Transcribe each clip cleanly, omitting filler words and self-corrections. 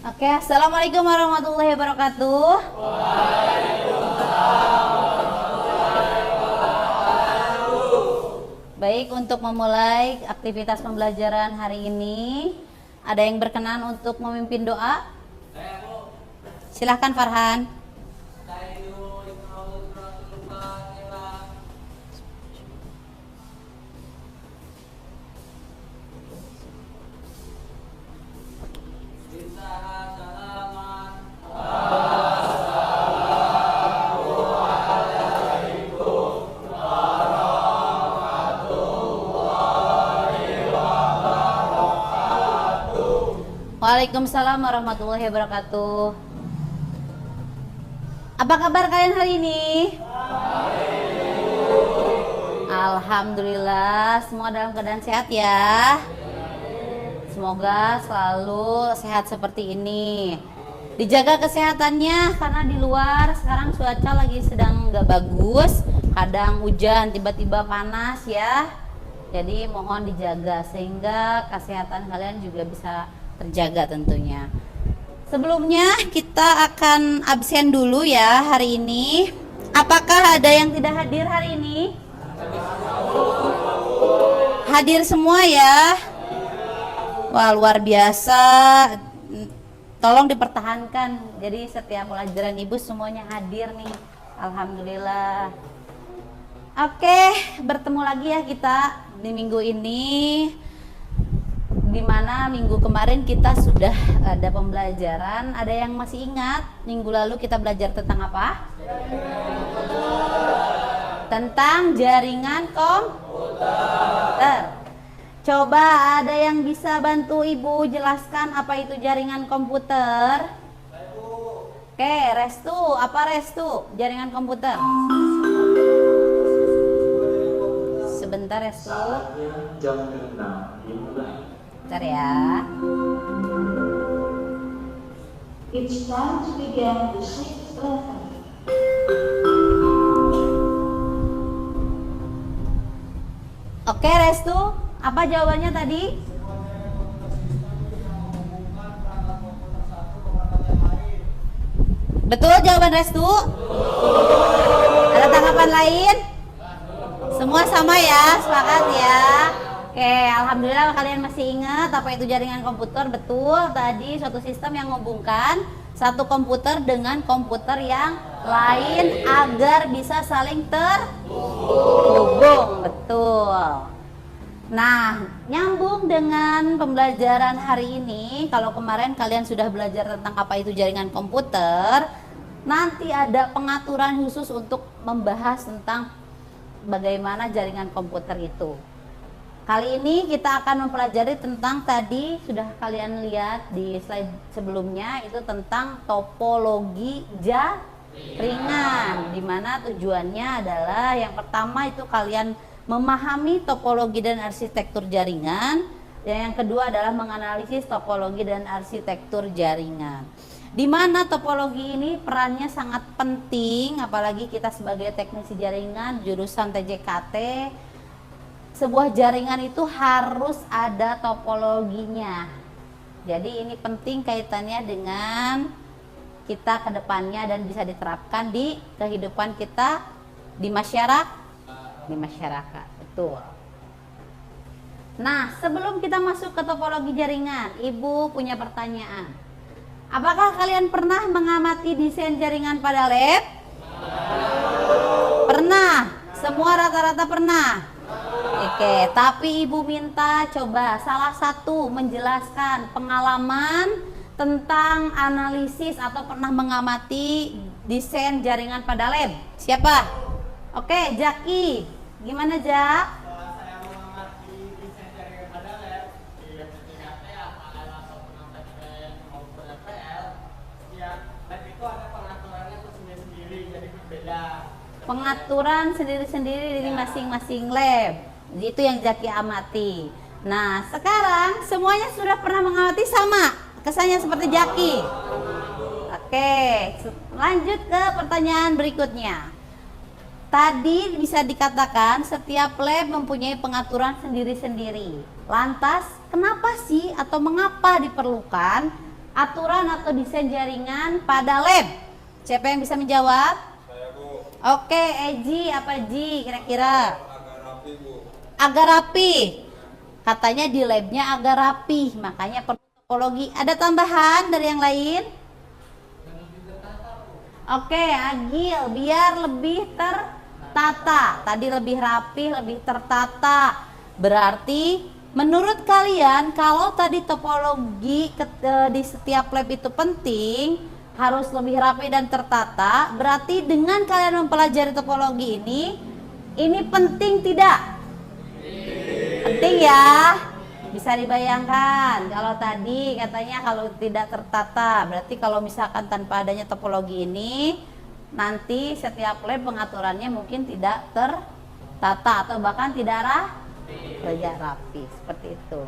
Oke, assalamualaikum warahmatullahi wabarakatuh. Baik, untuk memulai aktivitas pembelajaran hari ini, ada yang berkenan untuk memimpin doa? Silahkan Farhan. Waalaikumsalam warahmatullahi wabarakatuh. Apa kabar kalian hari ini? Alhamdulillah, semua dalam keadaan sehat ya. Semoga selalu sehat seperti ini. Dijaga kesehatannya karena di luar sekarang cuaca lagi sedang nggak bagus. Kadang hujan, tiba-tiba panas ya. Jadi mohon dijaga sehingga kesehatan kalian juga bisa terjaga tentunya. Sebelumnya kita akan absen dulu ya hari ini. Apakah ada yang tidak hadir hari ini? Hadir semua ya. Wah, luar biasa. Tolong dipertahankan. Jadi setiap pelajaran ibu semuanya hadir nih. Alhamdulillah. Oke, bertemu lagi ya kita di minggu ini. Dimana minggu kemarin kita sudah ada pembelajaran. Ada yang masih ingat minggu lalu kita belajar tentang apa? Tentang jaringan komputer. Coba ada yang bisa bantu ibu jelaskan apa itu jaringan komputer? Oke, Restu, apa Restu? Jaringan komputer. Sebentar Restu. Saatnya jam 6 dimulai. Bentar ya. It's time to begin the sixth lesson. Oke Restu, apa jawabannya tadi? Betul jawaban Restu? Ada tanggapan lain? Semua sama ya, sepakat ya. Oke, alhamdulillah kalian masih ingat apa itu jaringan komputer. Betul, tadi suatu sistem yang menghubungkan satu komputer dengan komputer yang lain agar bisa saling terhubung. Betul. Nah, nyambung dengan pembelajaran hari ini. Kalau kemarin kalian sudah belajar tentang apa itu jaringan komputer, nanti ada pengaturan khusus untuk membahas tentang bagaimana jaringan komputer itu. Kali ini kita akan mempelajari tentang tadi sudah kalian lihat di slide sebelumnya, itu tentang topologi jaringan, dimana tujuannya adalah yang pertama itu kalian memahami topologi dan arsitektur jaringan, dan yang kedua adalah menganalisis topologi dan arsitektur jaringan. Dimana topologi ini perannya sangat penting, apalagi kita sebagai teknisi jaringan jurusan TJKT. Sebuah jaringan itu harus ada topologinya. Jadi ini penting kaitannya dengan kita ke depannya dan bisa diterapkan di kehidupan kita di masyarakat. Betul. Nah, sebelum kita masuk ke topologi jaringan, Ibu punya pertanyaan. Apakah kalian pernah mengamati desain jaringan pada lab? Pernah. Semua rata-rata pernah. Oke, tapi Ibu minta coba salah satu menjelaskan pengalaman tentang analisis atau pernah mengamati desain jaringan pada lab. Siapa? Oke, Jaki. Gimana, Jak? Saya mengamati desain jaringan pada lab di TJKT ataupun PTN maupun FPL. Ya, lab itu ada pengaturannya sendiri-sendiri, jadi berbeda. Pengaturan sendiri-sendiri di masing-masing lab. Itu yang Jaki amati. Nah, sekarang semuanya sudah pernah mengamati sama kesannya seperti Jaki. Oke, lanjut ke pertanyaan berikutnya. Tadi bisa dikatakan setiap lab mempunyai pengaturan sendiri-sendiri. Lantas, kenapa sih atau mengapa diperlukan aturan atau desain jaringan pada lab? Siapa yang bisa menjawab? Saya, Bu. Oke, Eji, apa Ji kira-kira? Agak rapi, Bu. Agak rapi. Katanya di labnya agak rapi, makanya perlu topologi. Ada tambahan dari yang lain? Oke, Agil, biar lebih tertata. Tadi lebih rapi, lebih tertata. Berarti menurut kalian kalau tadi topologi di setiap lab itu penting, harus lebih rapi dan tertata, berarti dengan kalian mempelajari topologi ini penting tidak? Penting ya. Bisa dibayangkan kalau tadi katanya kalau tidak tertata, berarti kalau misalkan tanpa adanya topologi ini, nanti setiap lab pengaturannya mungkin tidak tertata atau bahkan tidak rapi, seperti itu.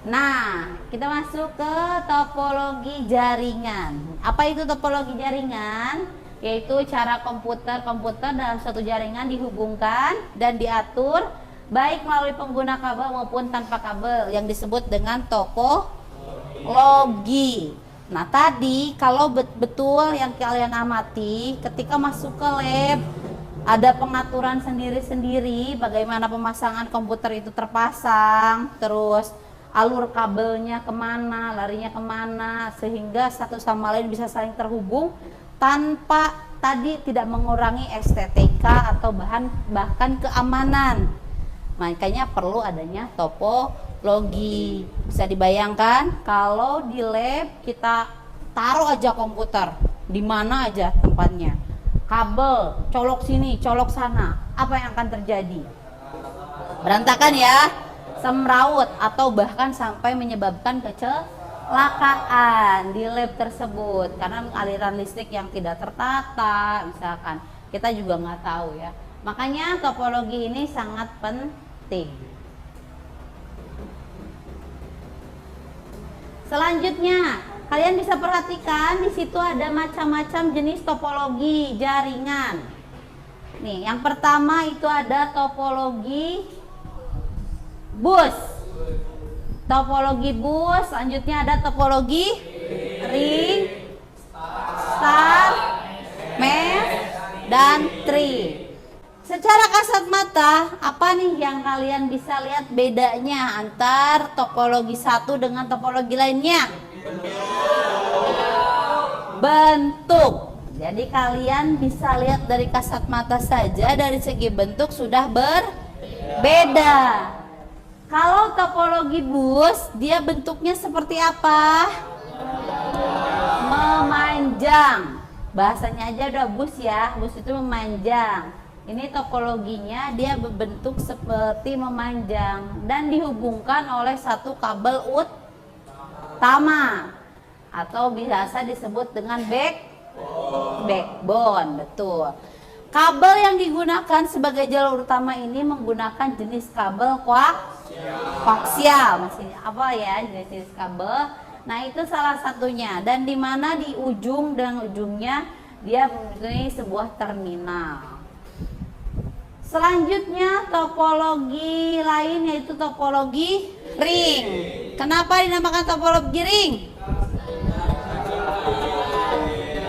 Nah, kita masuk ke topologi jaringan. Apa itu topologi jaringan? Yaitu cara komputer dalam satu jaringan dihubungkan dan diatur baik melalui pengguna kabel maupun tanpa kabel, yang disebut dengan topologi. Nah, tadi kalau betul yang kalian amati ketika masuk ke lab, ada pengaturan sendiri-sendiri bagaimana pemasangan komputer itu terpasang, terus alur kabelnya kemana, larinya kemana, sehingga satu sama lain bisa saling terhubung tanpa tadi tidak mengurangi estetika atau bahkan keamanan. Makanya perlu adanya topologi. Bisa dibayangkan kalau di lab kita taruh aja komputer di mana aja tempatnya, kabel colok sini colok sana, apa yang akan terjadi? Berantakan ya, semraut, atau bahkan sampai menyebabkan kecelakaan di lab tersebut karena aliran listrik yang tidak tertata misalkan. Kita juga nggak tahu ya. Makanya topologi ini sangat penting. Selanjutnya, kalian bisa perhatikan di situ ada macam-macam jenis topologi jaringan. Nih, yang pertama itu ada topologi bus. Topologi bus, selanjutnya ada topologi ring, star, mesh, dan tree. Secara kasat mata, apa nih yang kalian bisa lihat bedanya antar topologi satu dengan topologi lainnya? Bentuk. Jadi kalian bisa lihat dari kasat mata saja, dari segi bentuk sudah berbeda. Kalau topologi bus, dia bentuknya seperti apa? Memanjang. Bahasanya aja udah bus ya, bus itu memanjang. Ini topologinya dia berbentuk seperti memanjang dan dihubungkan oleh satu kabel utama atau biasa disebut dengan backbone. Betul. Kabel yang digunakan sebagai jalur utama ini menggunakan jenis kabel koaksial. Masih apa ya jenis kabel? Nah, itu salah satunya, dan di mana di ujung dan ujungnya dia mempunyai sebuah terminal. Selanjutnya topologi lain yaitu topologi ring. Kenapa dinamakan topologi ring?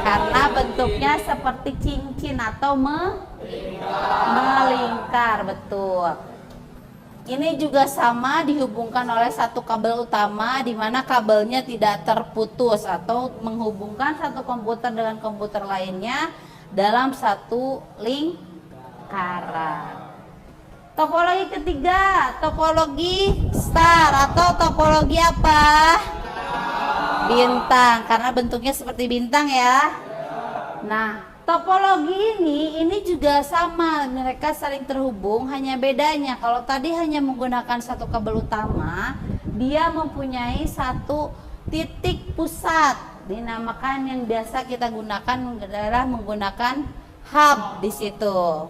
Karena bentuknya seperti cincin atau melingkar, betul. Ini juga sama dihubungkan oleh satu kabel utama di mana kabelnya tidak terputus atau menghubungkan satu komputer dengan komputer lainnya dalam satu lingkaran. Topologi ketiga, topologi star atau topologi apa? Bintang, karena bentuknya seperti bintang ya. Nah, topologi ini juga sama, mereka saling terhubung, hanya bedanya kalau tadi hanya menggunakan satu kabel utama, dia mempunyai satu titik pusat, dinamakan yang biasa kita gunakan adalah menggunakan hub di situ.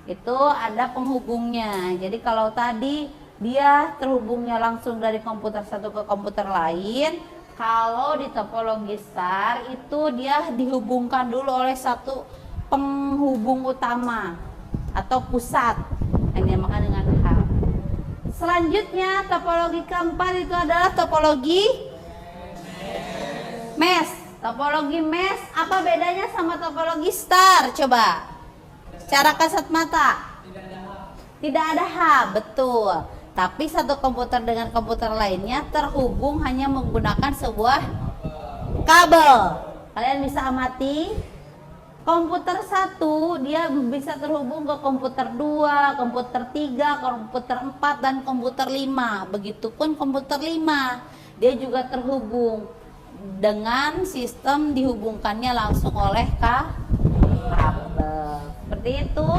Itu ada penghubungnya. Jadi kalau tadi dia terhubungnya langsung dari komputer satu ke komputer lain, kalau di topologi star itu dia dihubungkan dulu oleh satu penghubung utama atau pusat yang dinamakan dengan hub. Selanjutnya topologi keempat itu adalah topologi Mesh, topologi mesh apa bedanya sama topologi star? Coba. Secara kasat mata. Tidak ada hub, betul. Tapi satu komputer dengan komputer lainnya terhubung hanya menggunakan sebuah kabel. Kalian bisa amati komputer satu dia bisa terhubung ke komputer 2, komputer 3, komputer 4 dan komputer 5. Begitupun komputer 5 dia juga terhubung dengan sistem dihubungkannya langsung oleh kabel. Seperti itu.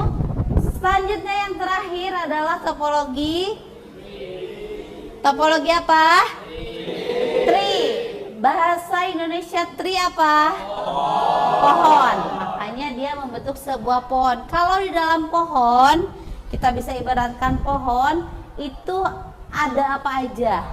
Selanjutnya yang terakhir adalah topologi apa? Tree. Bahasa Indonesia tree apa? Pohon. Makanya dia membentuk sebuah pohon. Kalau di dalam pohon, kita bisa ibaratkan pohon itu ada apa aja?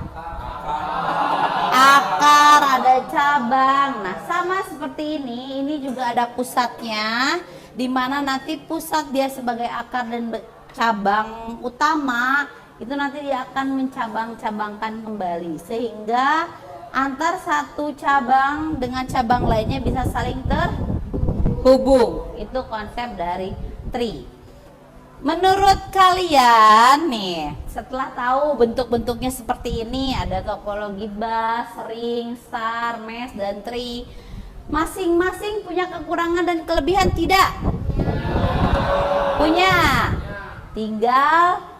Akar, ada cabang. Nah, sama seperti ini juga ada pusatnya, di mana nanti pusat dia sebagai akar dan cabang utama itu nanti dia akan mencabang-cabangkan kembali sehingga antar satu cabang dengan cabang lainnya bisa saling terhubung. Itu konsep dari tree. Menurut kalian nih, setelah tahu bentuk-bentuknya seperti ini, ada topologi bus, ring, star, mesh, dan tree, masing-masing punya kekurangan dan kelebihan tidak? Punya. Tinggal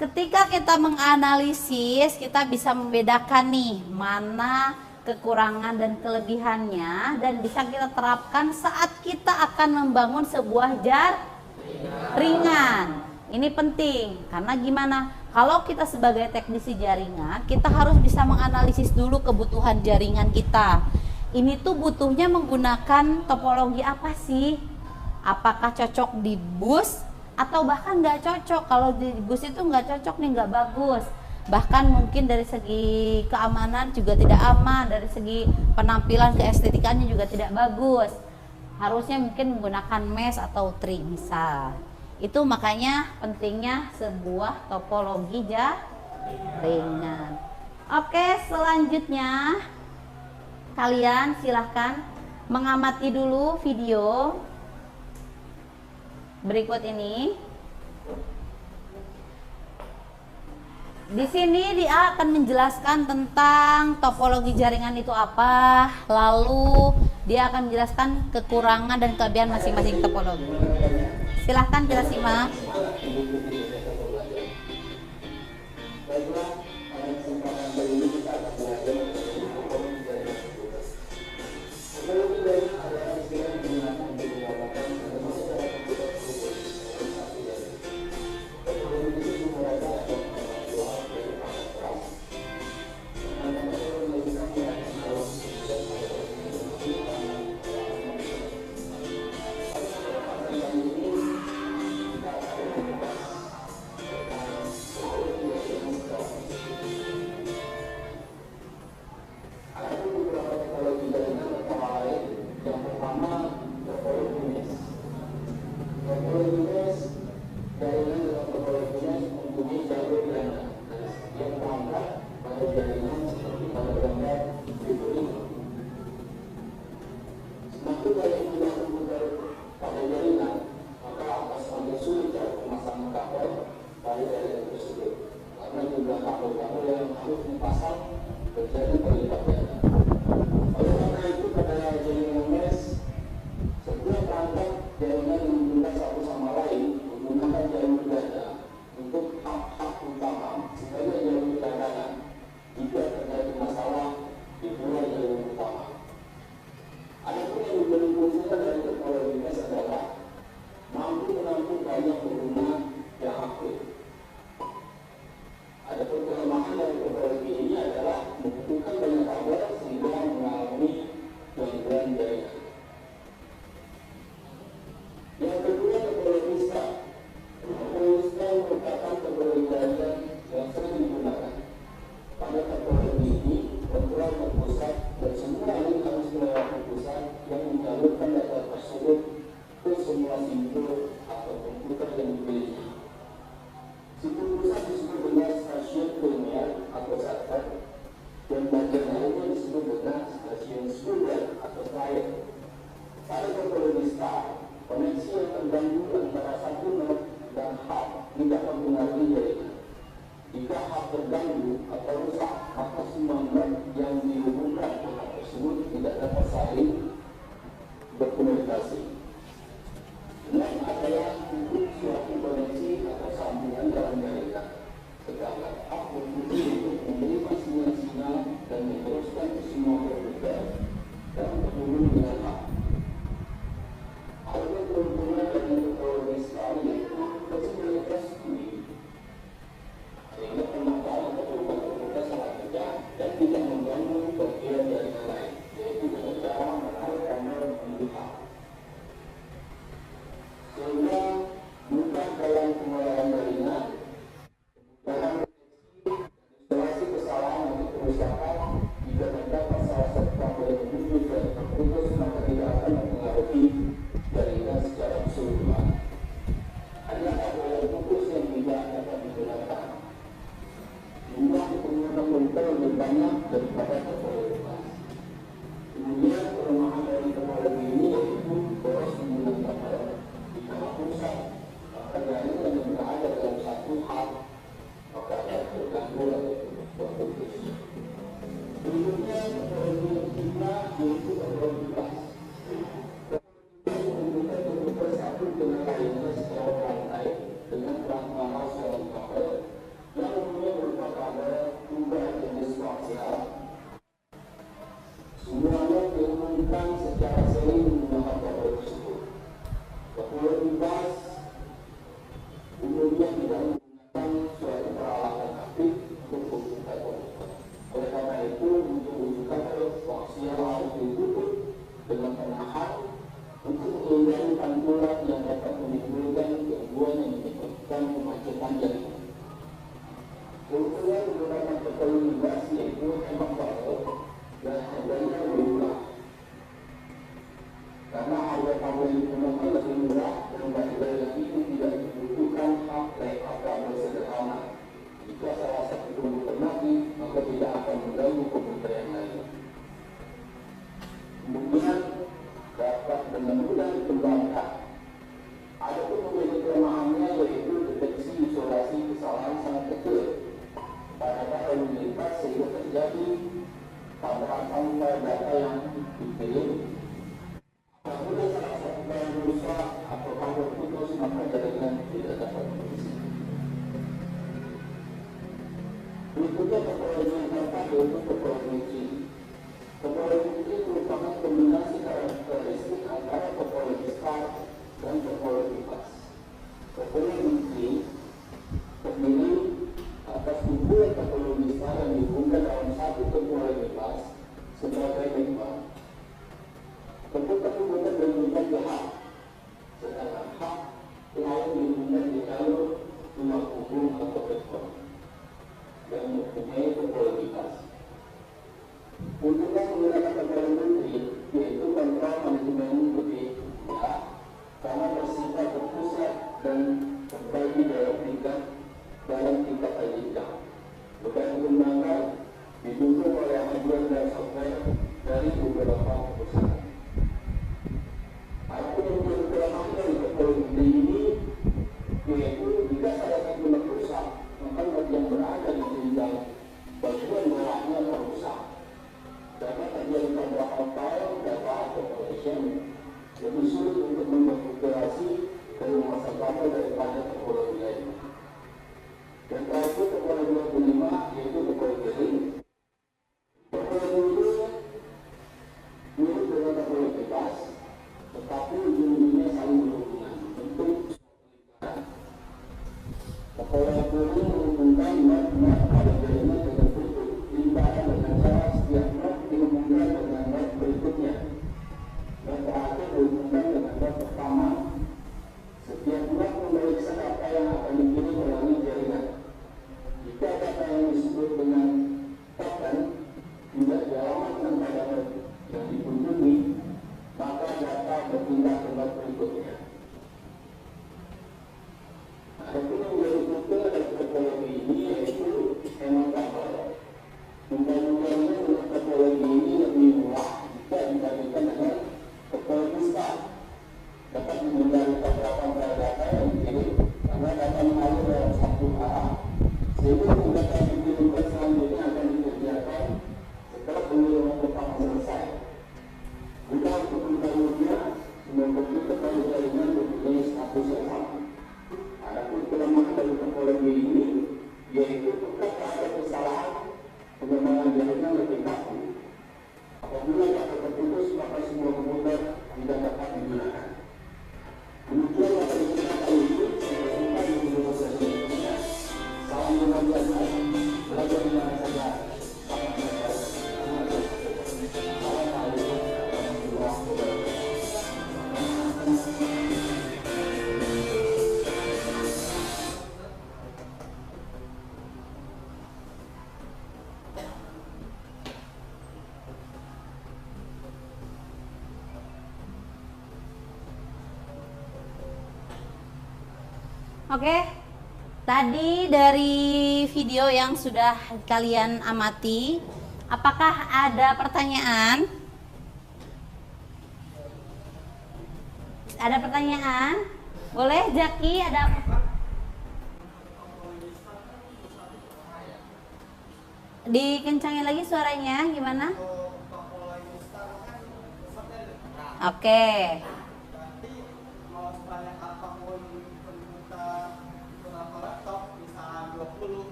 ketika kita menganalisis, kita bisa membedakan nih mana kekurangan dan kelebihannya dan bisa kita terapkan saat kita akan membangun sebuah jaringan. Ini penting karena gimana? Kalau kita sebagai teknisi jaringan, kita harus bisa menganalisis dulu kebutuhan jaringan kita. Ini tuh butuhnya menggunakan topologi apa sih? Apakah cocok di bus atau bahkan nggak cocok? Kalau di bus itu nggak cocok nih, nggak bagus. Bahkan mungkin dari segi keamanan juga tidak aman, dari segi penampilan keestetikannya juga tidak bagus. Harusnya mungkin menggunakan mesh atau tree misal. Itu makanya pentingnya sebuah topologi jaringan. Oke, selanjutnya kalian silahkan mengamati dulu video berikut ini. Di sini dia akan menjelaskan tentang topologi jaringan itu apa, lalu dia akan menjelaskan kekurangan dan kelebihan masing-masing topologi. Silahkan kita simak. Dan bagian lainnya disebut dengan komunikasi yang sudah atau klien. Pada topologi star, koneksi yang terganggu antara satu node dan hub tidak mempengaruhi jaringan. Jika hub terganggu atau rusak, maka semua node yang dihubungkan ke hub tersebut tidak dapat saling berkomunikasi. Node adalah untuk suatu koneksi atau sambungan dalam jaringan. Sedangkan hub berfungsi untuk menerima sinyal-sinyal dan meneruskan ke semua komputer dan terhubung dengan hub. Ada keuntungan dengan topologi sekali yaitu fleksibilitas tinggi, sehingga pemakaian komputer sangat mudah dan tidak mengganggu bagian jaringan lain, yaitu dengan cara menarik kabel menuju hub. Sehingga mudah dalam pengolahan jaringan, dalam instalasi kesalahan atau kerusakan. Jika terdapat salah satu kabel yang putus dan terputus, maka tidak akan mempengaruhi jaringan secara keseluruhan. Hanya kabel yang putus yang tidak dapat digunakan. Jumlah penggunaan komputer lebih banyak daripada topologi kelas. Kemudian kelemahan dari topologi ini yaitu boros penggunaan kabel. Jika rusak, maka jaringan yang berada dalam satu hub maka akan terganggu atau putus. Berikutnya topologi yang ketiga yaitu topologi kelas. Menggunakan komputer satu dengan lainnya secara berantai dengan rangka selang kabel yang umumnya berupa kabel dua jenis koaksial. Semuanya dihubungkan secara seri menggunakan kabel tersebut. Topologi kelas umumnya tidak menggunakan suatu peralatan aktif untuk membuka komputer. Oleh karena itu, untuk membuka kabel koaksial harus ditutup dengan penahan untuk menghindari pantulan yang dapat menimbulkan gangguan yang menyebabkan kemacetan jaringan. Keuntungan menggunakan topologi kelas yaitu hemat kabel dan harganya lebih murah. Karena harga kabel yang digunakan lebih murah dan baterai itu tidak dibutuhkan hub layout kabel sederhana. Jika salah satu komputer mati, maka tidak akan mengganggu komputer yang lain. Kemudian dapat dengan mudah dikembangkan. Ada pun memiliki kelemahannya yaitu deteksi isolasi kesalahan sangat kecil pada data yang lintas sehingga terjadi tabrakan tanpa data yang dikirim. Apabila salah satu barang rusak atau kabel putus, maka jaringan tidak dapat berfungsi. Berikutnya topologi yang keempat yaitu topologi G. Topologi G merupakan kombinasi karakteristik antara topologi star dan topologi kelas. Topologi G terdiri atas kumpulan topologi star yang dihubungkan dalam satu topologi kelas sebagai lingkar. Komputer dihubungkan ke hub, sedangkan hub lain dihubungkan di jalur tulang punggung atau backbone yang mempunyai topologi kelas. Keuntungan menggunakan topologi yaitu kontrol manajemen lebih mudah karena bersifat terpusat dan terbagi dalam tingkat jenjang. Beban pengembangan didukung oleh hardware dan software dari beberapa perusahaan. Adapun yang menjadi kelemahan dari topologi ini yaitu jika salah satu node rusak, maka node yang berada di jenjang bagian bawahnya rusak. Karena terjadi tabrakan file, data atau connection lebih sulit untuk mengkonfigurasi dan memasang kabel daripada topologi lain. Dan terakhir topologi yang kelima yaitu topologi ring. Topologi ini mirip dengan topologi kelas, tetapi ujung-ujungnya saling berhubungan bentuk lingkaran. Topologi ring menghubungkan node-node pada jaringan dengan bentuk lingkaran dengan cara setiap node dihubungkan dengan node berikutnya dan terakhir dihubungkan dengan node pertama. Setiap node memeriksa data yang akan dikirim melalui jaringan. Jika data yang disebut dengan token tidak dialamatkan pada node yang dikunjungi, maka data berpindah ke node berikutnya. Adapun yang menjadi keuntungan dari topologi ini yaitu hemat kabel. Mudah-mudahan topologi ini lebih murah Jadi tindakan individu selanjutnya akan dikerjakan setelah pengiriman pertama selesai. Jika untuk berikutnya, semua komputer pada jaringan mempunyai status yang sama. Adapun kelemahan dari topologi ini, yaitu tetap ada kesalahan pengembangan jaringan lebih baku. Apabila data terputus, maka semua komputer tidak dapat digunakan. Demikian yang terjadi kali ini, saya berjumpa di video selanjutnya. Salam luar biasa, belajar di mana saja. Salam belajar. Assalamualaikum warahmatullahi wabarakatuh. Oke, tadi dari video yang sudah kalian amati, apakah ada pertanyaan? Ada pertanyaan? Boleh, Jaki, ada? Dikencangin lagi suaranya, gimana? Oke.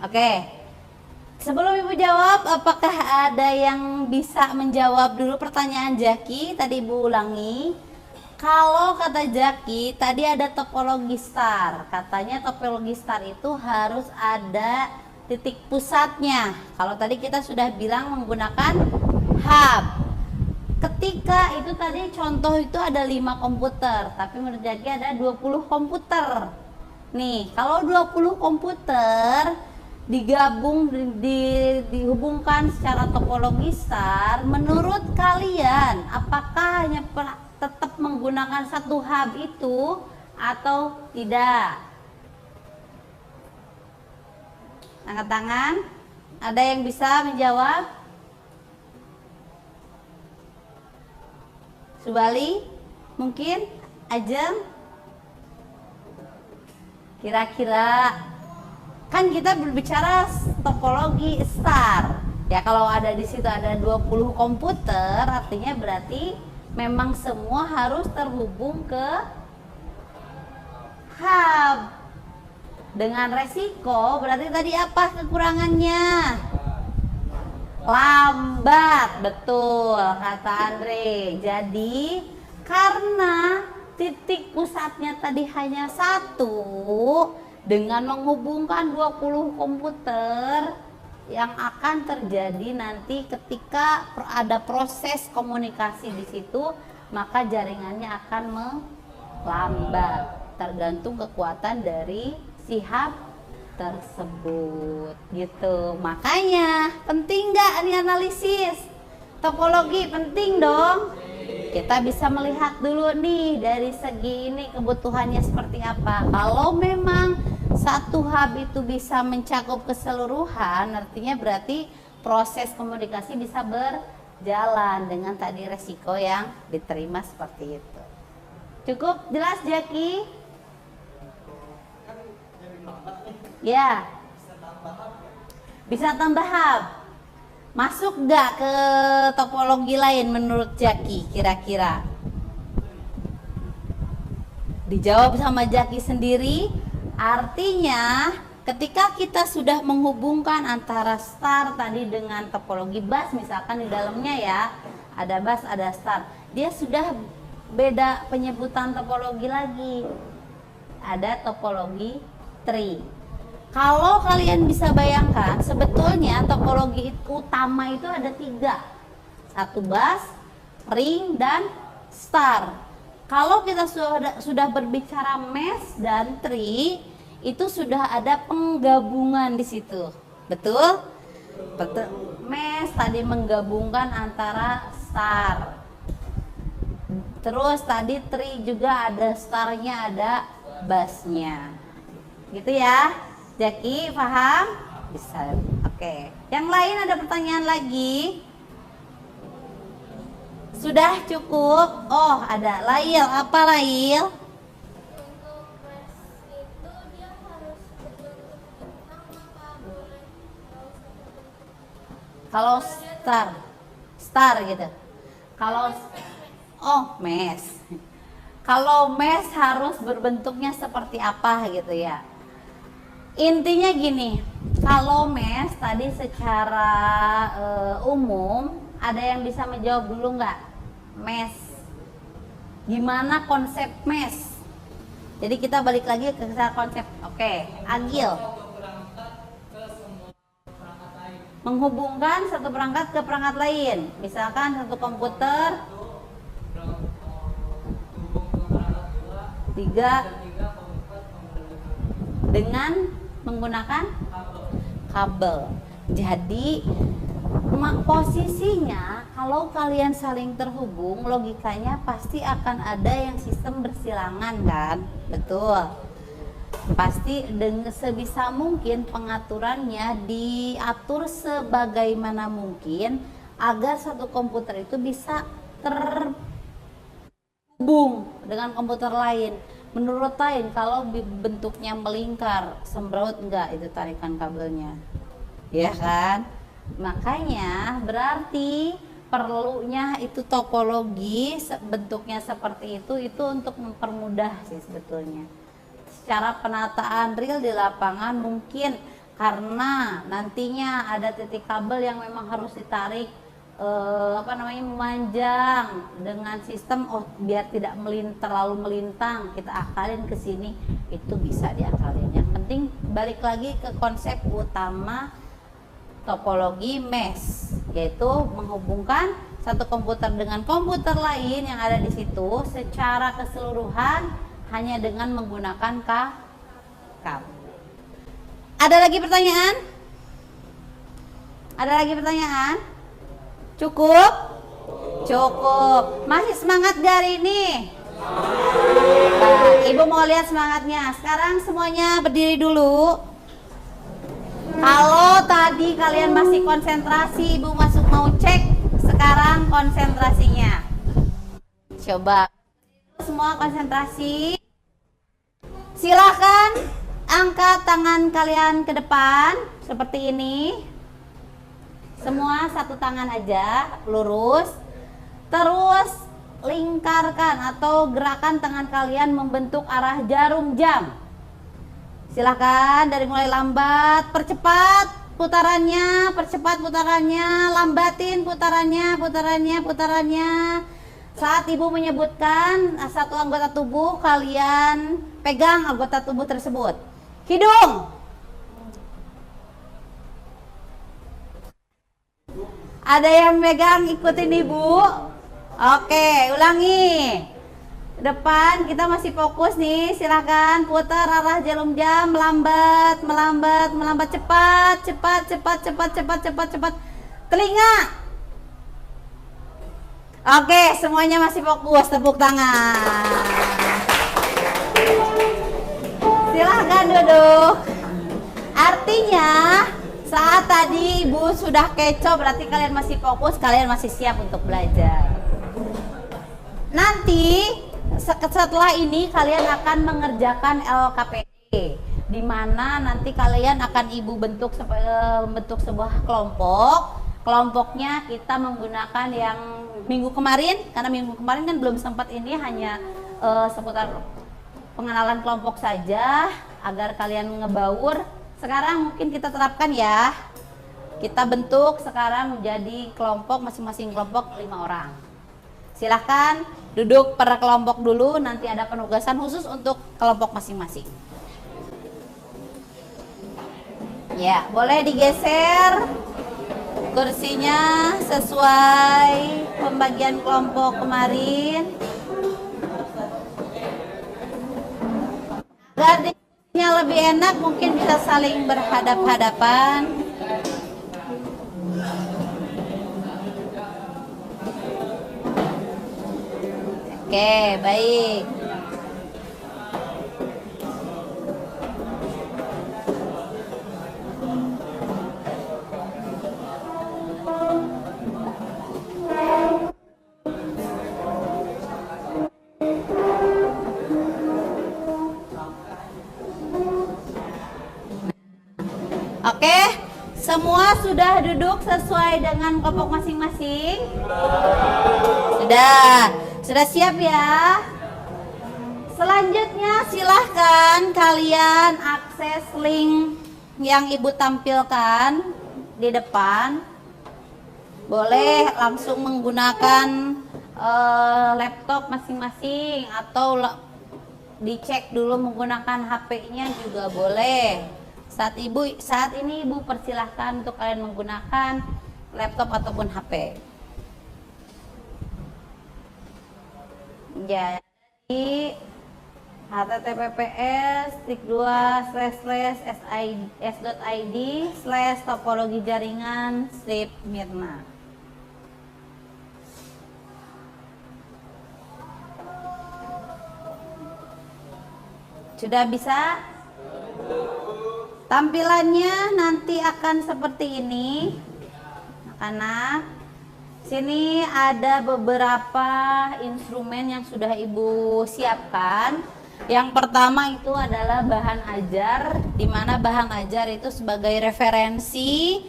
Oke. Sebelum Ibu jawab, apakah ada yang bisa menjawab dulu pertanyaan Jaki? Tadi Ibu ulangi. Kalau kata Jaki, tadi ada topologi star. Katanya topologi star itu harus ada titik pusatnya. Kalau tadi kita sudah bilang menggunakan hub. Ketika itu tadi contoh itu ada 5 komputer, tapi menurut Jaki ada 20 komputer. Nih, kalau 20 komputer digabung dihubungkan secara topologi star, menurut kalian apakah hanya tetap menggunakan satu hub itu atau tidak? Angkat tangan. Ada yang bisa menjawab? Subali? Mungkin? Ajeng? Kira-kira kan kita berbicara topologi star. Ya, kalau ada di situ ada 20 komputer, artinya berarti memang semua harus terhubung ke hub. Dengan resiko berarti tadi apa kekurangannya? Lambat, betul kata Andre. Jadi karena titik pusatnya tadi hanya satu, dengan menghubungkan 20 komputer, yang akan terjadi nanti ketika ada proses komunikasi di situ, maka jaringannya akan melambat tergantung kekuatan dari si hub tersebut gitu. Makanya penting nggak nih analisis topologi? Penting dong. Kita bisa melihat dulu nih dari segi ini kebutuhannya seperti apa. Kalau memang satu hub itu bisa mencakup keseluruhan, artinya berarti proses komunikasi bisa berjalan dengan tadi resiko yang diterima seperti itu. Cukup jelas, Jaki? Ya. Bisa tambah hub. Masuk gak ke topologi lain menurut Jaki kira-kira? Dijawab sama Jaki sendiri. Artinya ketika kita sudah menghubungkan antara star tadi dengan topologi bus, misalkan di dalamnya ya ada bus ada star, dia sudah beda penyebutan topologi lagi, ada topologi tree. Kalau kalian bisa bayangkan, sebetulnya topologi utama itu ada 3, satu bus, ring, dan star. Kalau kita sudah berbicara mesh dan tree, itu sudah ada penggabungan di situ, betul? Betul. Mesh tadi menggabungkan antara star. Terus tadi tree juga ada starnya, ada busnya, gitu ya. Jaki, paham? Bisa. Oke. Yang lain ada pertanyaan lagi? Sudah cukup? Oh, ada Lail. Apa Lail? Kalau star gitu. Kalau mesh. Kalau mesh harus berbentuknya seperti apa gitu ya. Intinya gini, kalau mesh tadi secara umum, ada yang bisa menjawab dulu nggak? Mesh. Gimana konsep mesh? Jadi kita balik lagi ke konsep. Oke, Agil. Menghubungkan satu perangkat ke perangkat lain. Misalkan satu komputer 3 dengan menggunakan kabel. Jadi posisinya kalau kalian saling terhubung, logikanya pasti akan ada yang sistem bersilangan kan? Betul. Pasti dengan sebisa mungkin pengaturannya diatur sebagaimana mungkin agar satu komputer itu bisa terhubung dengan komputer lain. Menurut lain, kalau bentuknya melingkar, sembraut enggak itu tarikan kabelnya, ya kan? Makanya berarti perlunya itu topologi bentuknya seperti itu untuk mempermudah sih sebetulnya. Secara penataan real di lapangan mungkin karena nantinya ada titik kabel yang memang harus ditarik memanjang dengan sistem biar tidak terlalu melintang, kita akalin ke sini, itu bisa diakalin. Yang penting balik lagi ke konsep utama topologi mesh, yaitu menghubungkan satu komputer dengan komputer lain yang ada di situ secara keseluruhan hanya dengan menggunakan kabel. Ada lagi pertanyaan? Ada lagi pertanyaan? Cukup? Cukup. Masih semangat gak hari ini? Nah, Ibu mau lihat semangatnya. Sekarang semuanya berdiri dulu. Kalau tadi kalian masih konsentrasi, Ibu mau cek sekarang konsentrasinya. Coba semua konsentrasi. Silahkan angkat tangan kalian ke depan seperti ini. Semua satu tangan aja, lurus. Terus lingkarkan atau gerakan tangan kalian membentuk arah jarum jam. Silahkan dari mulai lambat, percepat putarannya, lambatin putarannya. Saat Ibu menyebutkan satu anggota tubuh, kalian pegang anggota tubuh tersebut. Hidung. Ada yang megang, ikutin Ibu. Oke, ulangi. Depan kita masih fokus nih. Silahkan putar arah jarum jam, melambat, cepat. Telinga. Oke, semuanya masih fokus, tepuk tangan. Silahkan duduk. Artinya saat tadi Ibu sudah kecoh, berarti kalian masih fokus, kalian masih siap untuk belajar. Nanti setelah ini kalian akan mengerjakan LKPD, di mana nanti kalian akan Ibu bentuk sebuah kelompok. Kelompoknya kita menggunakan yang minggu kemarin, karena minggu kemarin kan belum sempat, ini hanya seputar pengenalan kelompok saja agar kalian ngebaur. Sekarang mungkin kita terapkan ya. Kita bentuk sekarang menjadi kelompok, masing-masing kelompok 5 orang. Silahkan duduk per kelompok dulu, nanti ada penugasan khusus untuk kelompok masing-masing. Ya, boleh digeser kursinya sesuai pembagian kelompok kemarin. Agar diskusinya lebih enak, mungkin bisa saling berhadap-hadapan. Oke, baik. Oke, Semua sudah duduk sesuai dengan kelompok masing-masing? Sudah siap ya? Selanjutnya silahkan kalian akses link yang ibu tampilkan di depan. Boleh langsung menggunakan laptop masing-masing atau dicek dulu menggunakan HP-nya juga boleh. Saat ini ibu persilahkan untuk kalian menggunakan laptop ataupun HP. Jadi https://s.id/topologi jaringan /Mirna. Sudah bisa? Tampilannya nanti akan seperti ini, anak-anak. Sini ada beberapa instrumen yang sudah ibu siapkan. Yang pertama itu adalah bahan ajar, di mana bahan ajar itu sebagai referensi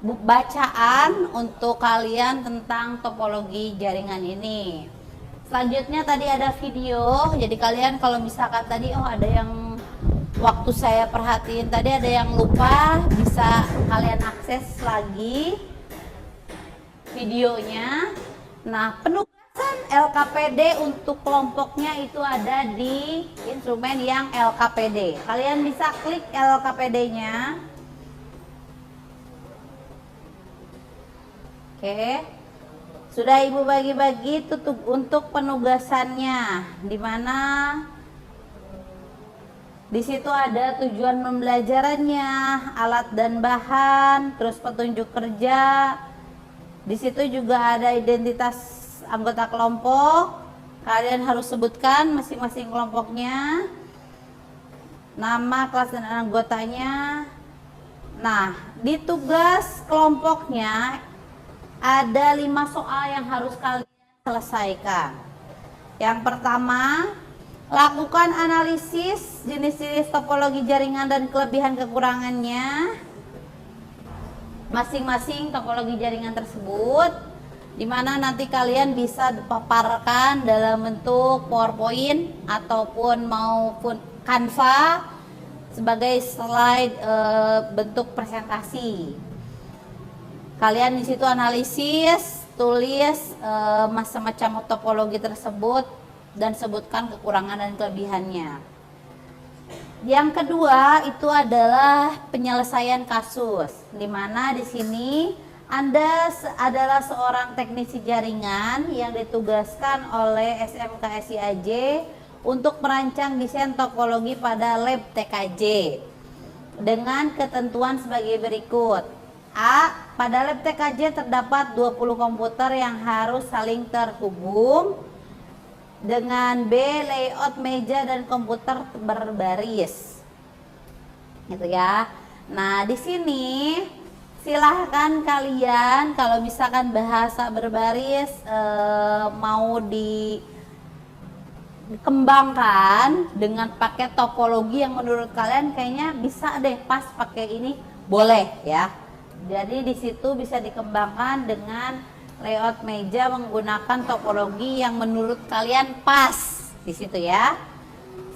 bacaan untuk kalian tentang topologi jaringan ini. Selanjutnya tadi ada video, jadi kalian kalau misalkan tadi ada yang waktu saya perhatiin tadi ada yang lupa, bisa kalian akses lagi videonya. Nah, penugasan LKPD untuk kelompoknya itu ada di instrumen yang LKPD. Kalian bisa klik LKPD-nya. Oke. Sudah ibu bagi-bagi untuk penugasannya, di mana di situ ada tujuan pembelajarannya, alat dan bahan, terus petunjuk kerja. Di situ juga ada identitas anggota kelompok. Kalian harus sebutkan masing-masing kelompoknya, nama, kelas, dan anggotanya. Nah, di tugas kelompoknya ada 5 soal yang harus kalian selesaikan. Yang pertama, lakukan analisis jenis-jenis topologi jaringan dan kelebihan kekurangannya masing-masing topologi jaringan tersebut, di mana nanti kalian bisa paparkan dalam bentuk PowerPoint ataupun Canva sebagai slide bentuk presentasi. Kalian di situ analisis, tulis macam-macam topologi tersebut dan sebutkan kekurangan dan kelebihannya. Yang kedua itu adalah penyelesaian kasus, di mana di sini Anda adalah seorang teknisi jaringan yang ditugaskan oleh SMK SIAJ untuk merancang desain topologi pada lab TKJ dengan ketentuan sebagai berikut. A. Pada lab TKJ terdapat 20 komputer yang harus saling terhubung. Dengan B. Layout meja dan komputer berbaris. Gitu ya. Nah, di sini silahkan kalian kalau misalkan bahasa berbaris mau dikembangkan dengan pakai topologi yang menurut kalian kayaknya bisa deh pas pakai ini, boleh ya. Jadi di situ bisa dikembangkan dengan layout meja menggunakan topologi yang menurut kalian pas di situ ya.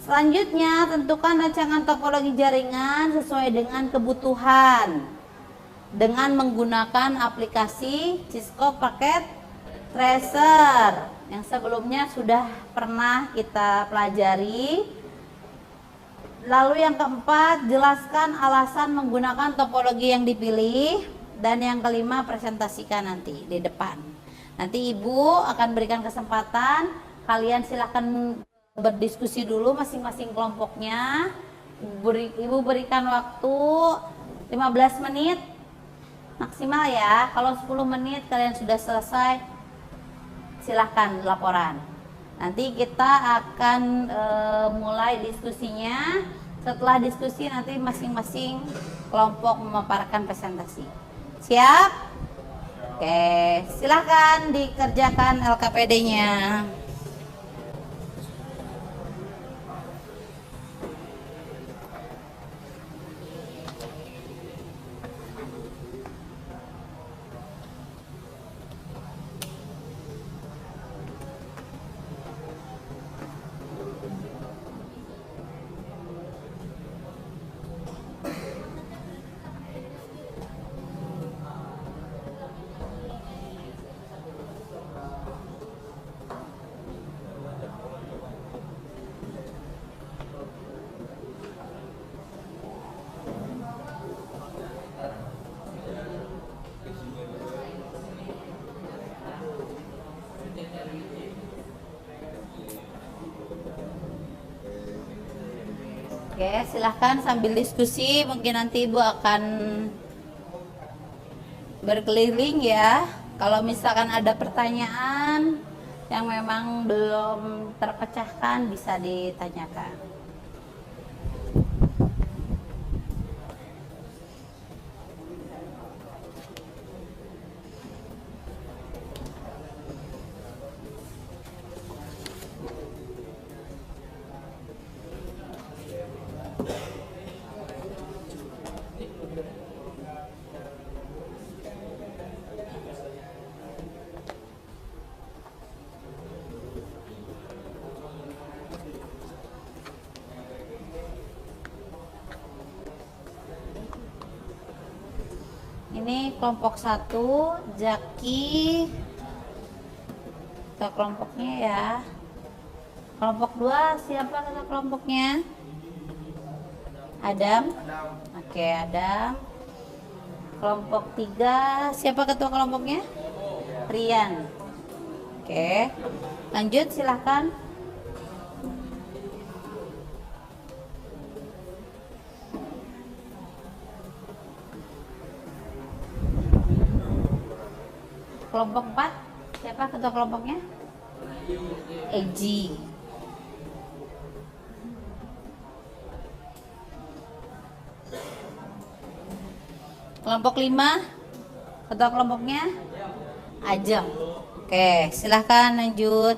Selanjutnya tentukan rancangan topologi jaringan sesuai dengan kebutuhan dengan menggunakan aplikasi Cisco Packet Tracer yang sebelumnya sudah pernah kita pelajari. Lalu yang keempat, jelaskan alasan menggunakan topologi yang dipilih. Dan yang kelima, presentasikan nanti di depan. Nanti ibu akan berikan kesempatan, kalian silahkan berdiskusi dulu masing-masing kelompoknya. Ibu berikan waktu 15 menit maksimal ya. Kalau 10 menit kalian sudah selesai, silahkan laporan. Nanti kita akan mulai diskusinya. Setelah diskusi nanti masing-masing kelompok memaparkan presentasi. Siap? Oke, silahkan dikerjakan LKPD-nya. Oke, silahkan sambil diskusi, mungkin nanti Ibu akan berkeliling ya. Kalau misalkan ada pertanyaan yang memang belum terpecahkan bisa ditanyakan. Ini kelompok 1, Jaki. Kita kelompoknya ya. Kelompok 2, siapa kata kelompoknya? Adam. Oke, Adam. Kelompok 3, siapa ketua kelompoknya? Rian. Oke. Lanjut, silahkan. Kelompok 4, siapa ketua kelompoknya? Eji. Kelompok 5, ketua kelompoknya? Ajeng. Oke, silahkan lanjut.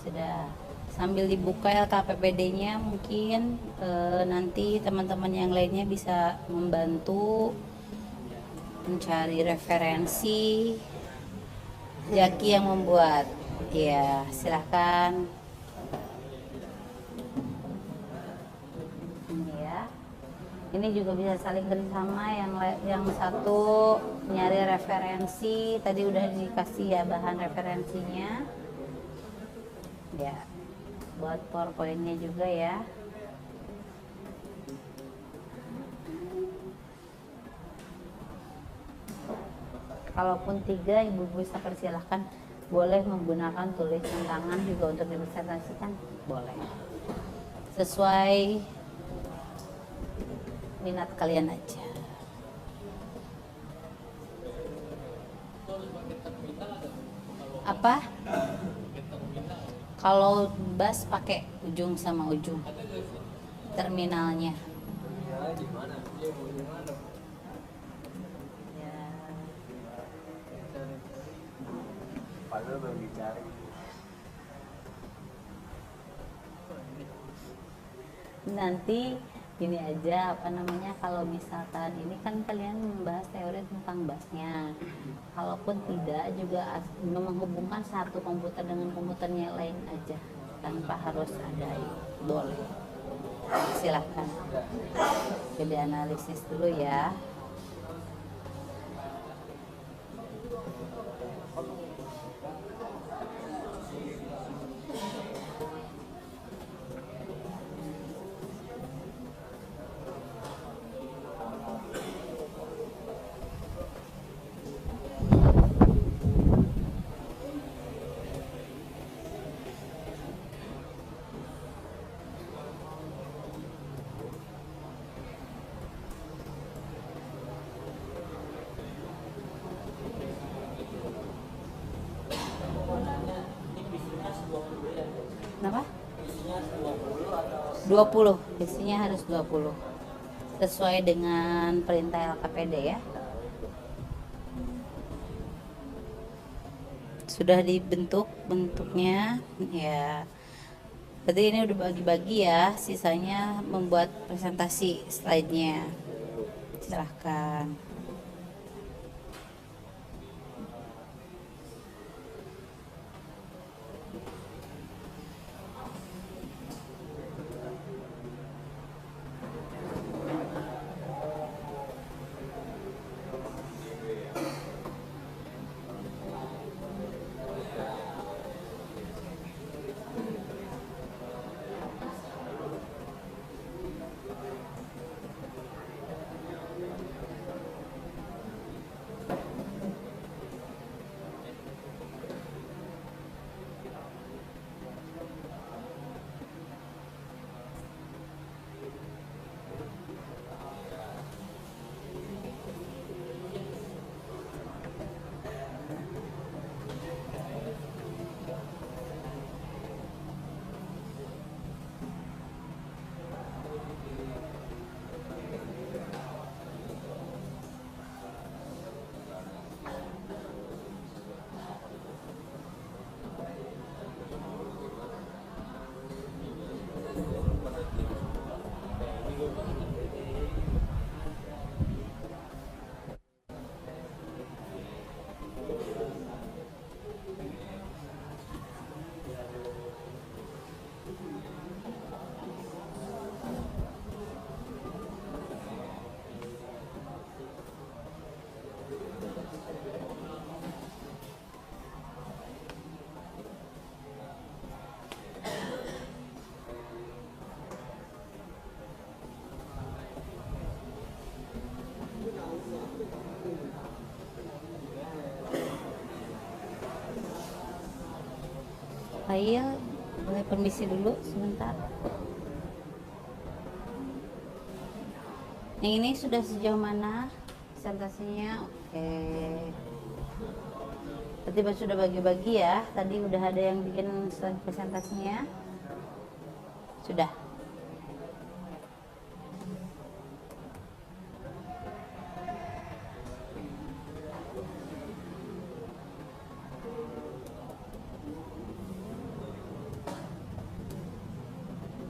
Sudah, sambil dibuka LKPPD-nya mungkin nanti teman-teman yang lainnya bisa membantu mencari referensi. Jaki yang membuat. Ya, silahkan. Ini ya. Ini juga bisa saling kerjasama, yang satu nyari referensi, tadi udah dikasih ya bahan referensinya. Ya, buat PowerPoint-nya juga ya. Kalaupun 3, Ibu bisa persilahkan boleh menggunakan tulisan tangan juga untuk dipresentasikan, boleh. Sesuai minat kalian aja. Apa? Kalau bus pakai ujung sama ujung terminalnya. Ya. Nanti gini aja, apa namanya, kalau misalkan ini kan kalian membahas teori tentang busnya, kalaupun tidak juga menghubungkan satu komputer dengan komputernya lain aja tanpa harus ada, boleh, silahkan. Jadi analisis dulu ya. Kenapa? 20, isinya harus 20 sesuai dengan perintah LKPD ya. Sudah dibentuk bentuknya ya, berarti ini udah bagi-bagi ya, sisanya membuat presentasi slide-nya. Silahkan. Iya, boleh permisi dulu sebentar. Yang ini sudah sejauh mana presentasinya? Oke. Berarti sudah bagi-bagi ya. Tadi udah ada yang bikin slide presentasinya. Sudah.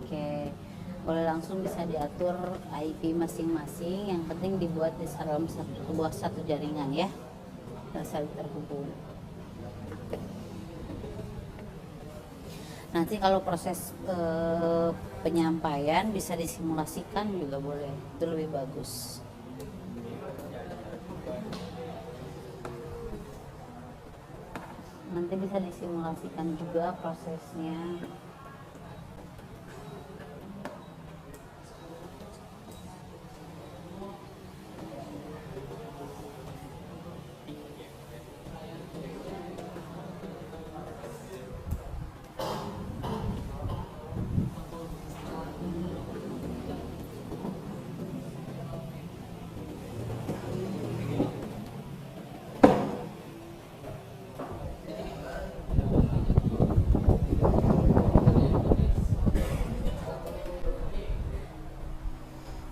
Oke, boleh langsung bisa diatur IP masing-masing. Yang penting dibuat di dalam satu jaringan ya, saling terhubung. Nanti kalau proses penyampaian bisa disimulasikan juga boleh, itu lebih bagus. Nanti bisa disimulasikan juga prosesnya.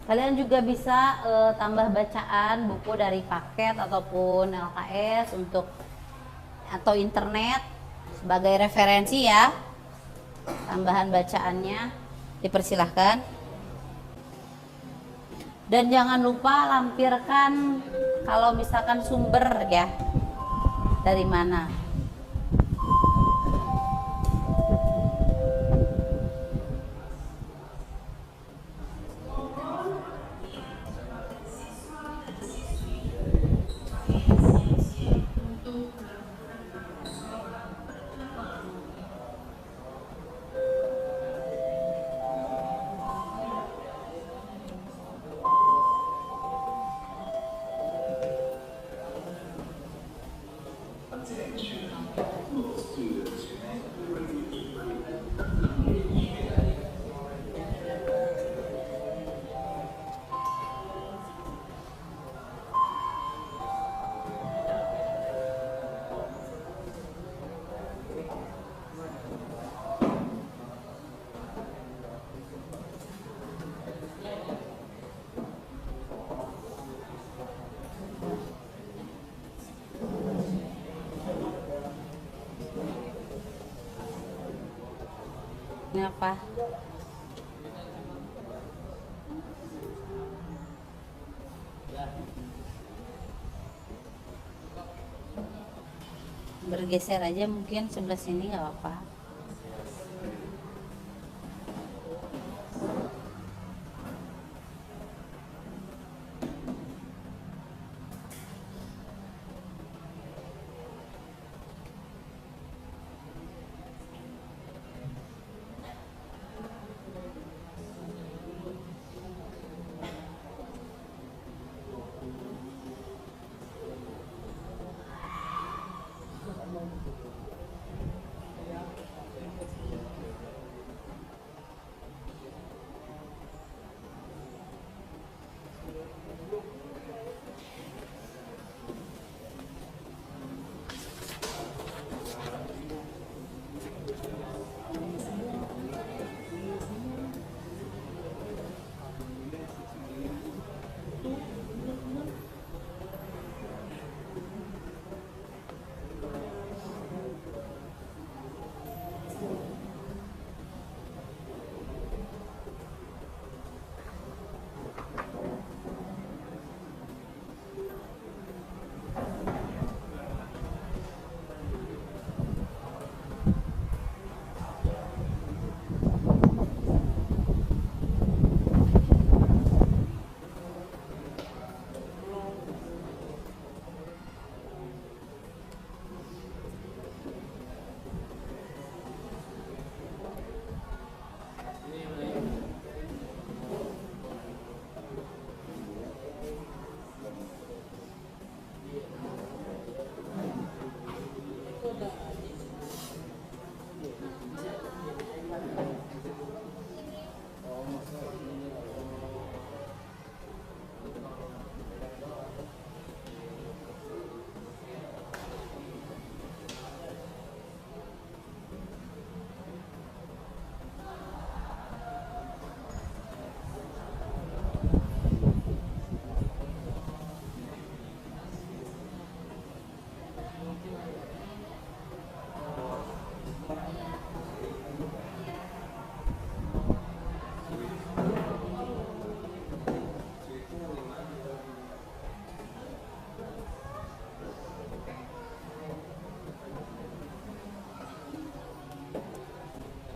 Kalian juga bisa tambah bacaan buku dari paket ataupun LKS atau internet sebagai referensi ya. Tambahan bacaannya dipersilahkan. Dan jangan lupa lampirkan kalau misalkan sumber ya, dari mana. Ini apa? Bergeser aja mungkin sebelah sini nggak apa-apa.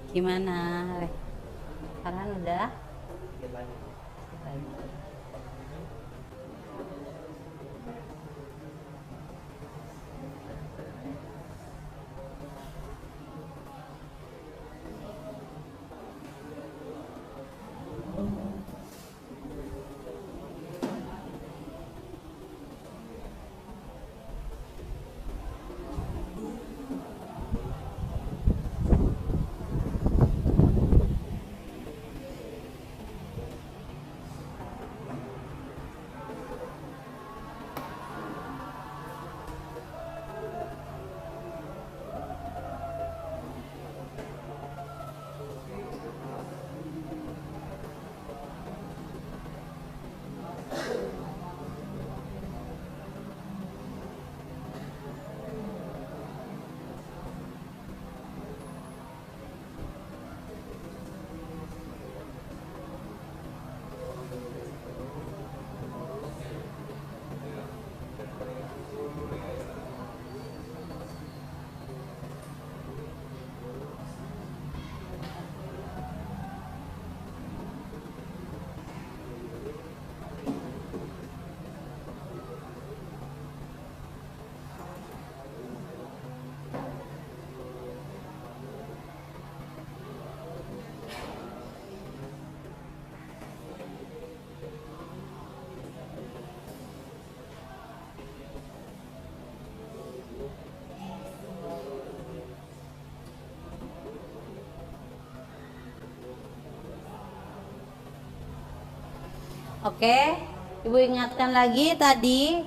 Gimana? Farhan udah? Lagi. Oke, Ibu ingatkan lagi tadi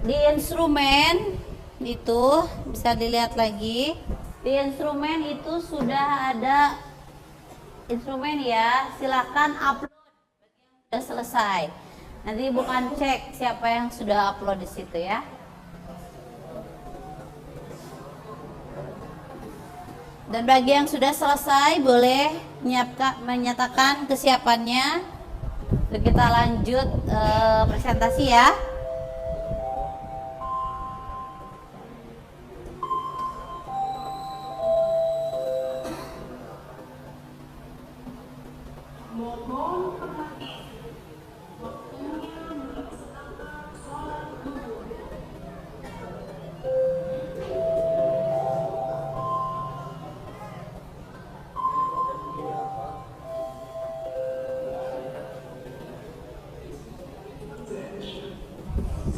di instrumen itu bisa dilihat lagi. Di instrumen itu sudah ada instrumen ya, silakan upload sudah selesai. Nanti bukan cek siapa yang sudah upload di situ ya. Dan bagi yang sudah selesai boleh menyatakan kesiapannya. Lalu kita lanjut presentasi ya.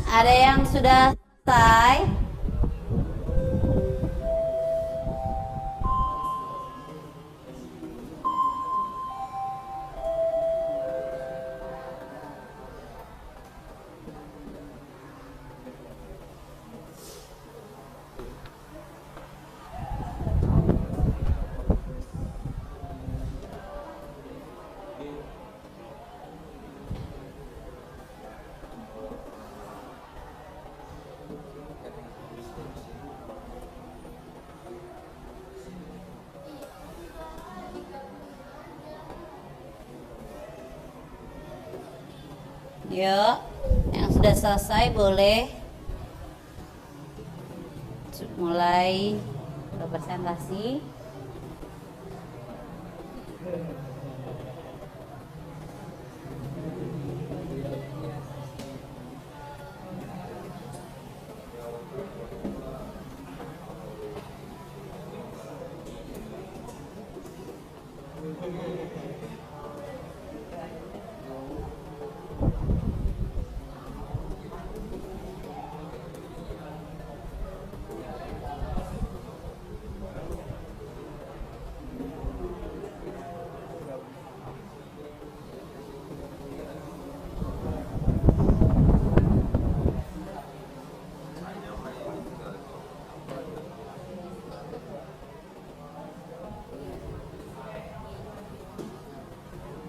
Ada yang sudah selesai? Yuk, yang sudah selesai boleh mulai presentasi.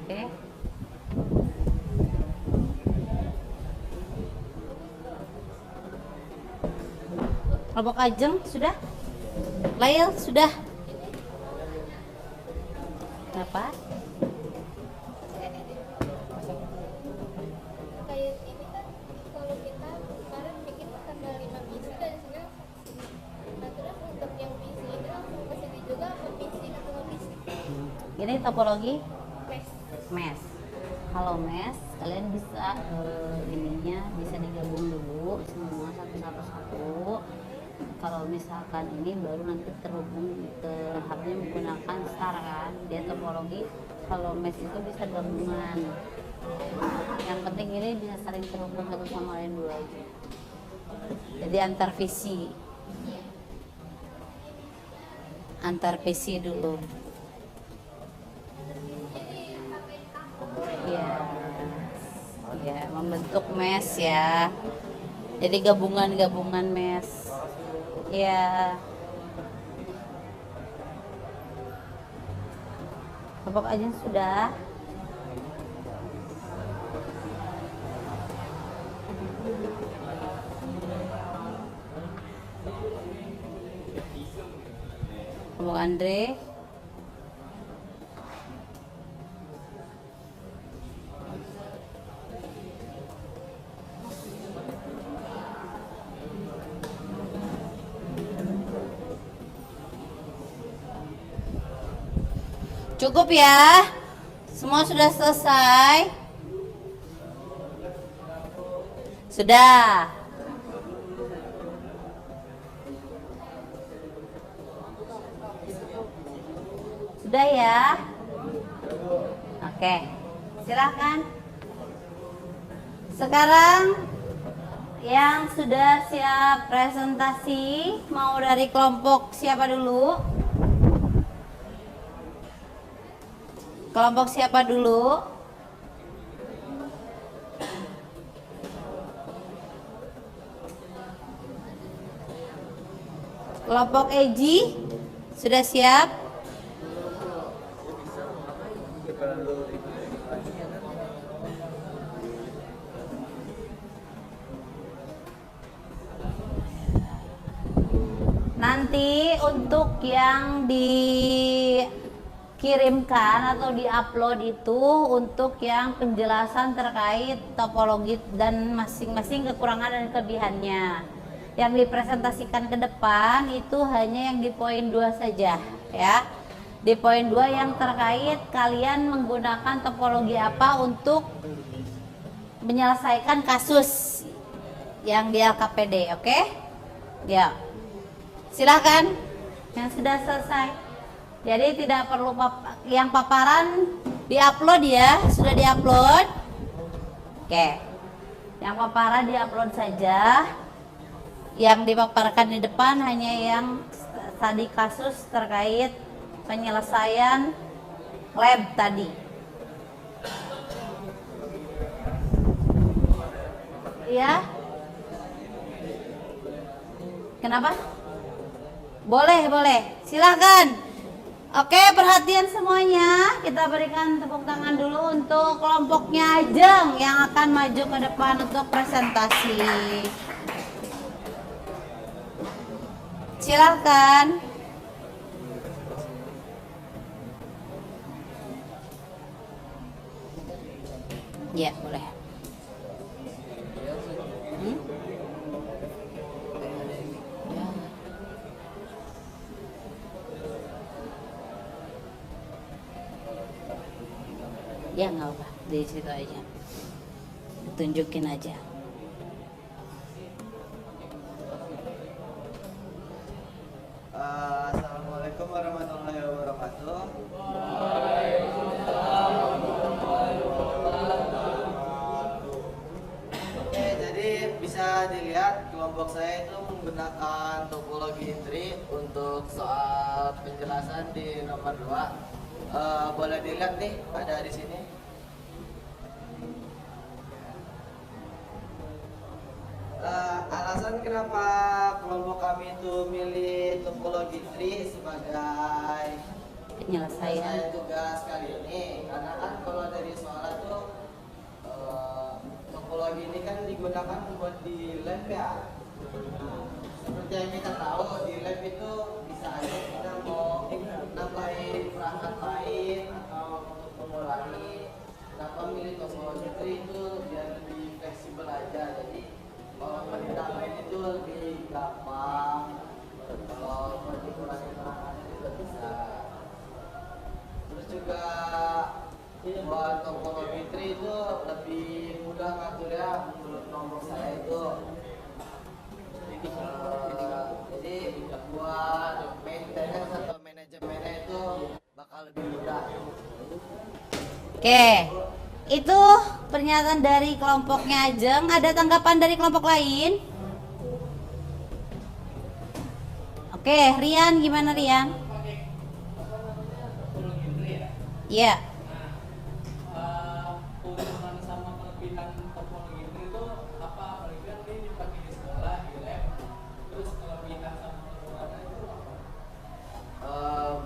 Oke. Kelompok Ajeng sudah? Lail sudah? Kenapa? Kayak ini kan kalau kita kemarin bikin tanggal 5 misi dan sini nah terus untuk yang misi ini langsung ke sini juga apa misi Ini topologi mes. mes. Halo mes, kalian bisa ininya bisa digabung dulu semua satu-satu. Kalau misalkan ini baru nanti terhubung ke hubnya menggunakan star kan, dia topologi. Kalau mes itu bisa gabungan. Yang penting ini bisa saling terhubung satu sama lain dulu aja. Jadi antar PC dulu. Ya, membentuk mesh ya. Jadi gabungan mesh. Ya. Bapak aja sudah. Bapak Andre. Cukup ya. Semua sudah selesai. Sudah. Sudah ya. Oke. Silakan. Sekarang yang sudah siap presentasi mau dari kelompok siapa dulu? Kelompok siapa dulu? Kelompok Eji sudah siap? Nanti untuk yang dikirimkan atau diupload itu untuk yang penjelasan terkait topologi dan masing-masing kekurangan dan kelebihannya. Yang dipresentasikan ke depan itu hanya yang di poin 2 saja ya. Di poin 2 yang terkait kalian menggunakan topologi apa untuk menyelesaikan kasus yang di LKPD, oke? Ya. Silahkan yang sudah selesai. Jadi tidak perlu yang paparan diupload ya, sudah diupload. Oke. Yang paparan diupload saja. Yang dipaparkan di depan hanya yang tadi kasus terkait penyelesaian lab tadi. Ya. Kenapa? Boleh. Silahkan. Oke, perhatian semuanya. Kita berikan tepuk tangan dulu untuk kelompoknya Ajeng yang akan maju ke depan untuk presentasi. Silahkan. Ya, boleh. Ya nggak apa, di situ aja, tunjukin aja. Assalamualaikum warahmatullahi wabarakatuh. Oke, jadi bisa dilihat kelompok saya itu menggunakan topologi tree untuk soal penjelasan di nomor 2. Boleh dilihat nih, ada di sini. Alasan kenapa kelompok kami itu milih topologi tree sebagai Penyelesaian tugas kali ini, karena kan kalau dari soal itu topologi ini kan digunakan buat di lab ya. Seperti yang kita tahu, di lab itu bisa aja kita mau nambahin perangkat lain atau untuk mengurangi. Kenapa milih topologi tree itu biar lebih fleksibel aja. Jadi kalau mau ditambahin itu lebih gampang. Kalau mau dikurangi perangkat juga bisa. Terus juga Oke, itu pernyataan dari kelompoknya Ajeng. Ada tanggapan dari kelompok lain? Oke, Rian, gimana Rian? Iya. Keuntungan sama kelebihan topologi itu apa? Kelebihan ini dipakai di sekolah, di lab. Terus kelebihan sama kekurangan itu apa?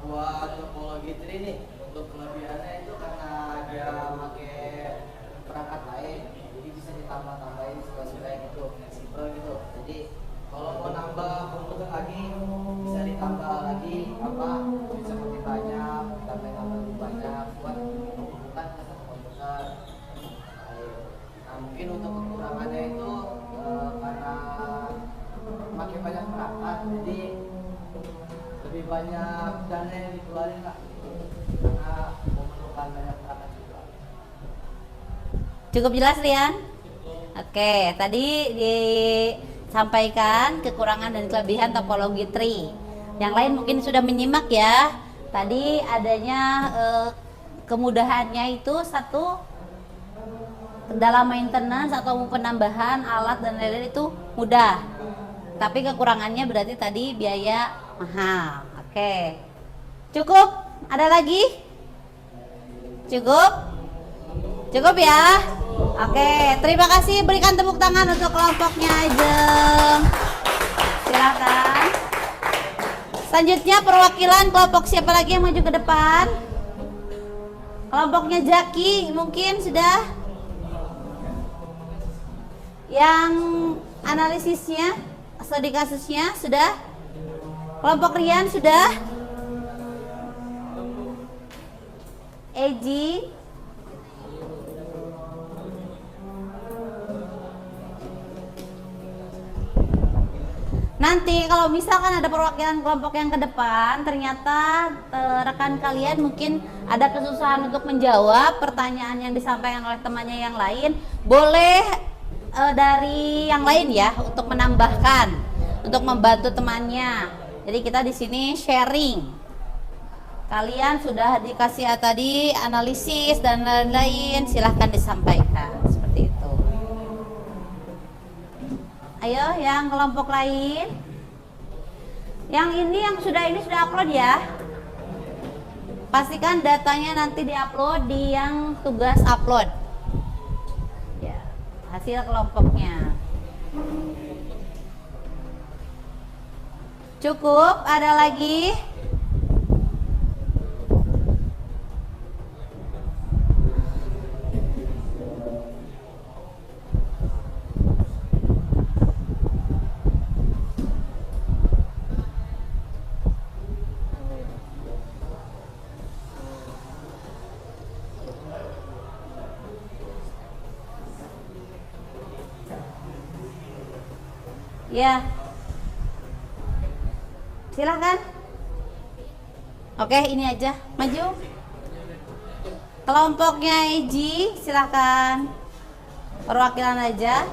Buat topologi 3 nih, untuk kelebihannya itu karena dia pakai perangkat lain, jadi bisa ditambah-tambahin suka-suka gitu, fleksibel gitu. Jadi kalau mau nambah komputer lagi, bisa ditambah lagi apa? Bisa lebih banyak, tambah lebih banyak buat bukan satu komputer. Nah, mungkin untuk kekurangannya itu karena makin banyak perangkat, jadi lebih banyak dana yang dikeluarin lah, karena memerlukan banyak perangkat juga. Cukup jelas Rian? Oke, tadi disampaikan kekurangan dan kelebihan topologi tree. Yang lain mungkin sudah menyimak ya. Tadi adanya kemudahannya itu satu, dalam maintenance atau penambahan alat dan lain-lain itu mudah. Tapi kekurangannya berarti tadi biaya mahal. Oke. Cukup? Ada lagi? Cukup? Cukup ya? Oke, terima kasih. Berikan tepuk tangan untuk kelompoknya Ajeng. Silakan. Selanjutnya perwakilan kelompok siapa lagi yang maju ke depan? Kelompoknya Jaki mungkin sudah. Yang analisisnya, studi kasusnya sudah. Kelompok Rian sudah. Eji. Nanti kalau misalkan ada perwakilan kelompok yang ke depan, ternyata rekan kalian mungkin ada kesusahan untuk menjawab pertanyaan yang disampaikan oleh temannya yang lain, boleh dari yang lain ya untuk menambahkan, untuk membantu temannya. Jadi kita di sini sharing. Kalian sudah dikasih tadi analisis dan lain-lain, silahkan disampaikan seperti itu. Ayo yang kelompok lain. Yang ini sudah upload ya. Pastikan datanya nanti diupload di yang tugas upload. Ya, hasil kelompoknya. Cukup, ada lagi? Ya, silahkan. Oke, ini aja, maju. Kelompoknya Eji, silahkan. Perwakilan aja.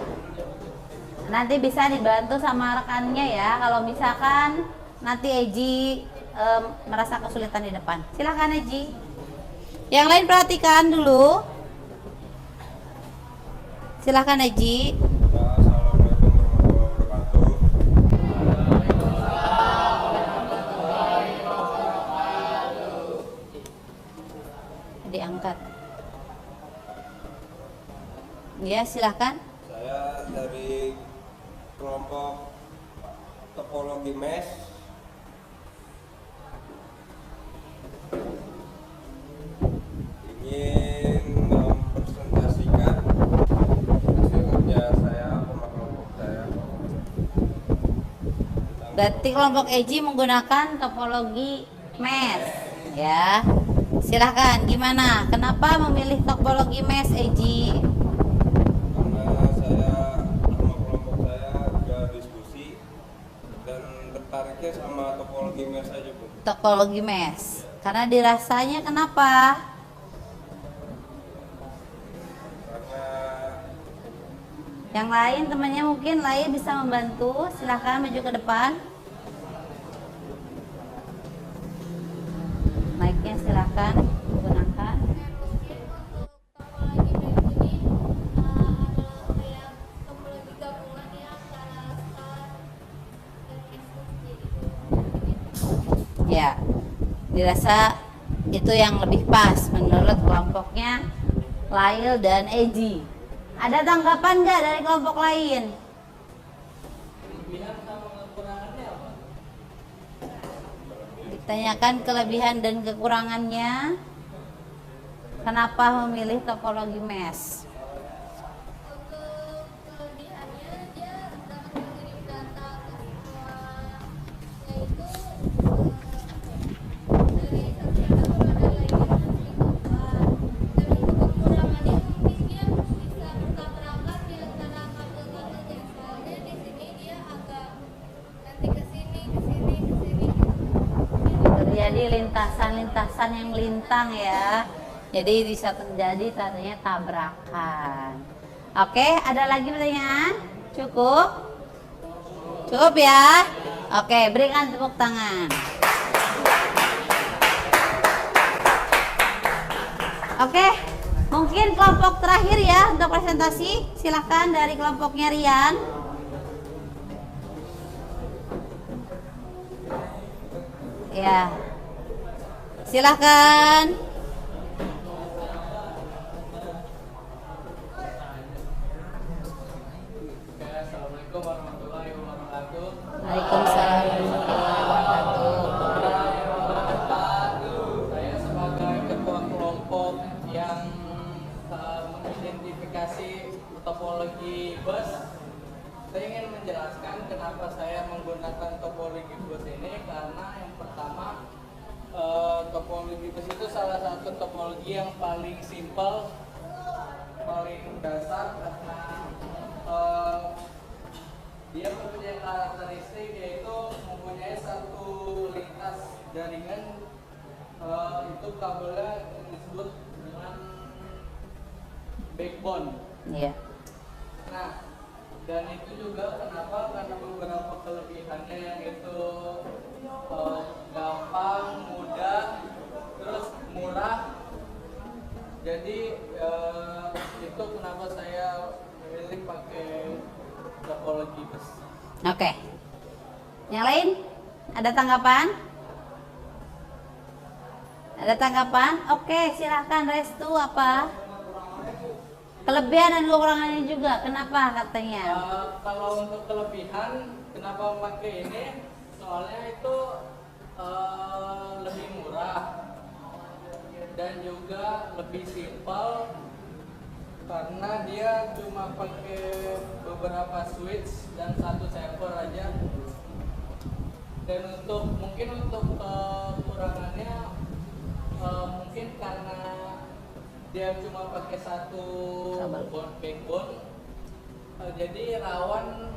Nanti bisa dibantu sama rekannya ya. Kalau misalkan nanti Eji merasa kesulitan di depan, silahkan Eji. Yang lain perhatikan dulu. Silahkan Eji. Diangkat. Ya, silahkan. Saya dari kelompok topologi mesh. Ingin mempresentasikan hasil kerja saya sama kelompok saya. Berarti kelompok Eji menggunakan topologi mesh ya. Silahkan, gimana? Kenapa memilih topologi mesh, Eji? Karena saya sama kelompok saya udah diskusi dan tertariknya sama topologi mesh aja, Bu. Topologi mesh. Karena dirasanya kenapa? Karena Yang lain temannya mungkin lain bisa membantu. Silahkan maju ke depan. Mic-nya silahkan gunakan. dirasa itu yang lebih pas menurut kelompoknya Lail dan Eji. Ada tanggapan nggak dari kelompok lain? Ditanyakan kelebihan dan kekurangannya. Kenapa memilih topologi mesh? Untuk kelebihannya dia dapat mengirim data ke semua, yaitu dari satu server ada lagi yang lingkupan. Dan untuk kekurangannya mungkin dia bisa bertabrakan di antara kabel-kabelnya, soalnya di sini dia agak nanti ke sini ke sini ke sini. Terjadi lintasan-lintasan yang melintang ya. Jadi bisa terjadi tadinya tabrakan. Oke, ada lagi pertanyaan? Cukup? Cukup ya? Oke, berikan tepuk tangan. Oke, mungkin kelompok terakhir ya untuk presentasi. Silahkan dari kelompoknya Rian. Ya, silahkan. Assalamualaikum warahmatullahi wabarakatuh. Waalaikumsalam warahmatullahi wabarakatuh. Saya sebagai ketua kelompok yang mengidentifikasi topologi bus, saya ingin menjelaskan kenapa saya menggunakan topologi bus ini. Karena yang pertama, topologi bus itu salah satu topologi yang paling simpel, paling dasar, karena dia mempunyai karakteristik yaitu mempunyai satu lintas jaringan, itu kabelnya disebut dengan backbone. Iya. Nah, dan itu juga kenapa, karena beberapa kelebihannya yang itu gampang, mudah, terus murah. Jadi itu kenapa saya memilih pakai topologi bus. Oke. Yang lain? Ada tanggapan? Ada tanggapan? Oke, silahkan Restu apa? Kelebihan dan kekurangannya juga. Kenapa katanya? Kalau untuk kelebihan, kenapa memakai ini? Soalnya itu lebih murah dan juga lebih simpel, karena dia cuma pakai beberapa switch dan satu server aja. Dan mungkin untuk kekurangannya, mungkin karena dia cuma pakai satu backbone, jadi rawan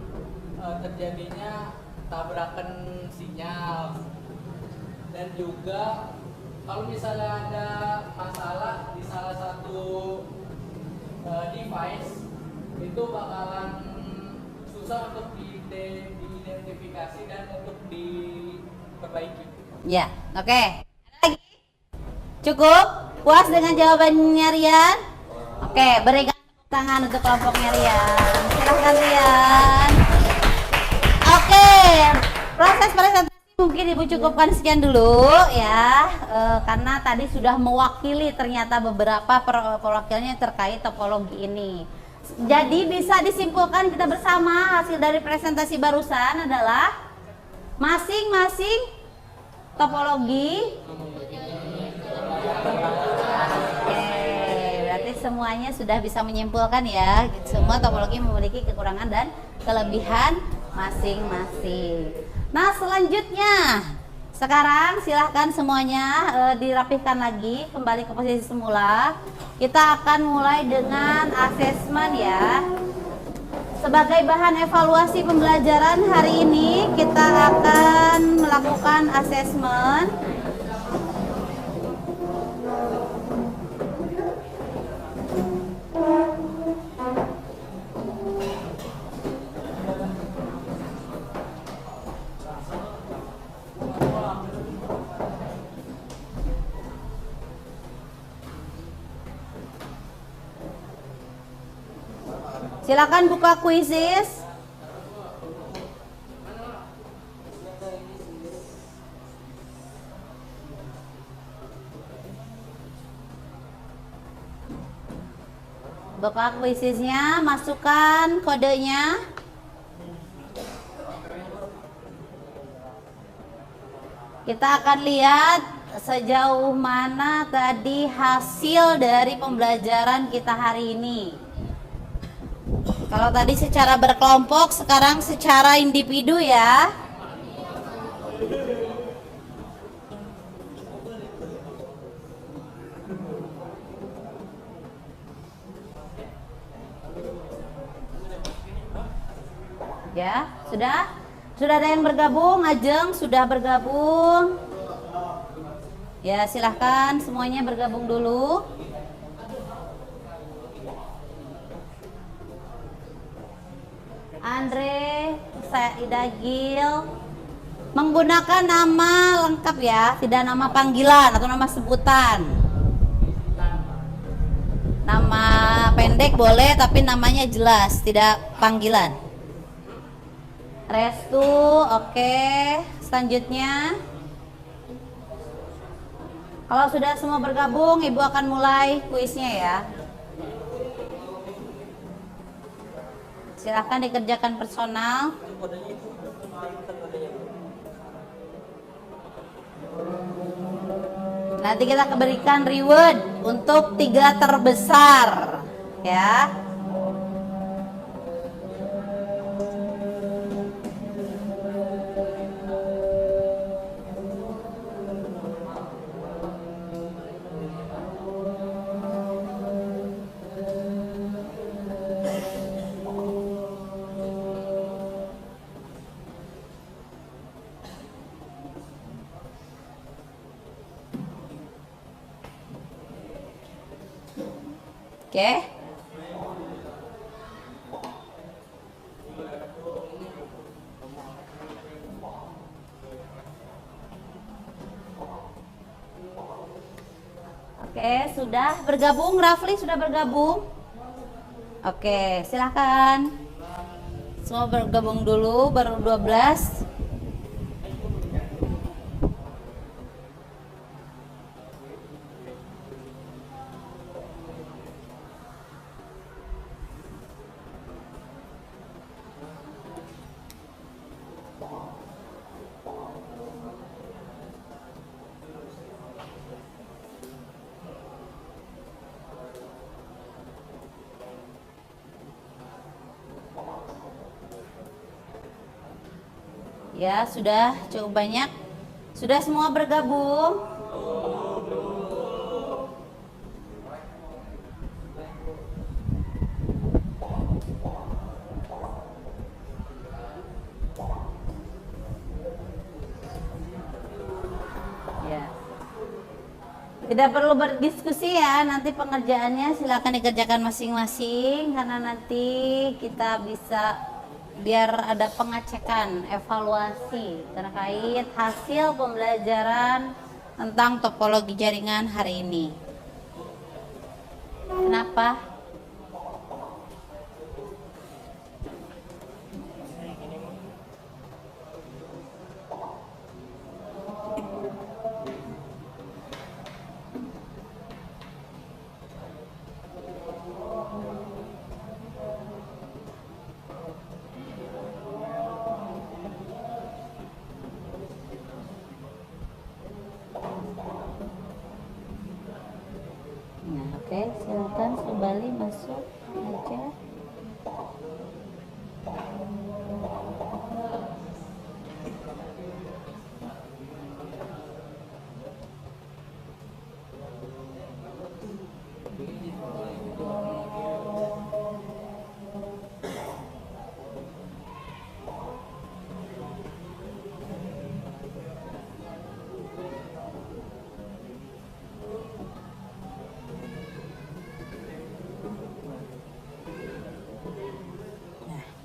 terjadinya tabrakan sinyal. Dan juga kalau misalnya ada masalah di salah satu device, itu bakalan susah untuk diidentifikasi dan untuk diperbaiki. Ya, oke. Ada lagi? Cukup? Puas dengan jawabannya Rian? Oke, berikan tepuk tangan untuk kelompoknya Rian. Silahkan Rian. Oke, proses presentasi mungkin Ibu cukupkan sekian dulu ya, karena tadi sudah mewakili ternyata beberapa perwakilannya terkait topologi ini. Jadi bisa disimpulkan kita bersama hasil dari presentasi barusan adalah masing-masing topologi. Oke, berarti semuanya sudah bisa menyimpulkan ya, semua topologi memiliki kekurangan dan kelebihan masing-masing. Nah, selanjutnya sekarang silahkan semuanya dirapihkan lagi kembali ke posisi semula. Kita akan mulai dengan asesmen ya. Sebagai bahan evaluasi pembelajaran hari ini, kita akan melakukan asesmen. Silakan buka kuisis. Buka kuisisnya, masukkan kodenya. Kita akan lihat sejauh mana tadi hasil dari pembelajaran kita hari ini. Kalau tadi secara berkelompok, sekarang secara individu ya. Ya, sudah? Sudah ada yang bergabung? Ajeng sudah bergabung? Ya, silahkan semuanya bergabung dulu. Andre, Saida Gil, menggunakan nama lengkap ya, tidak nama panggilan atau nama sebutan. Nama pendek boleh, tapi namanya jelas, tidak panggilan. Restu, oke. Selanjutnya, kalau sudah semua bergabung, Ibu akan mulai kuisnya ya. Silahkan dikerjakan personal. Nanti kita berikan reward untuk 3 terbesar ya. Oke. Oke, sudah bergabung. Rafli sudah bergabung. Oke, silahkan. Semua bergabung dulu, baru 12. Ya, sudah cukup banyak. Sudah semua bergabung? Ya. Tidak perlu berdiskusi ya, nanti pengerjaannya silakan dikerjakan masing-masing karena nanti kita bisa biar ada pengecekan, evaluasi terkait hasil pembelajaran tentang topologi jaringan hari ini. Kenapa? Nah, oke, silakan kembali masuk aja.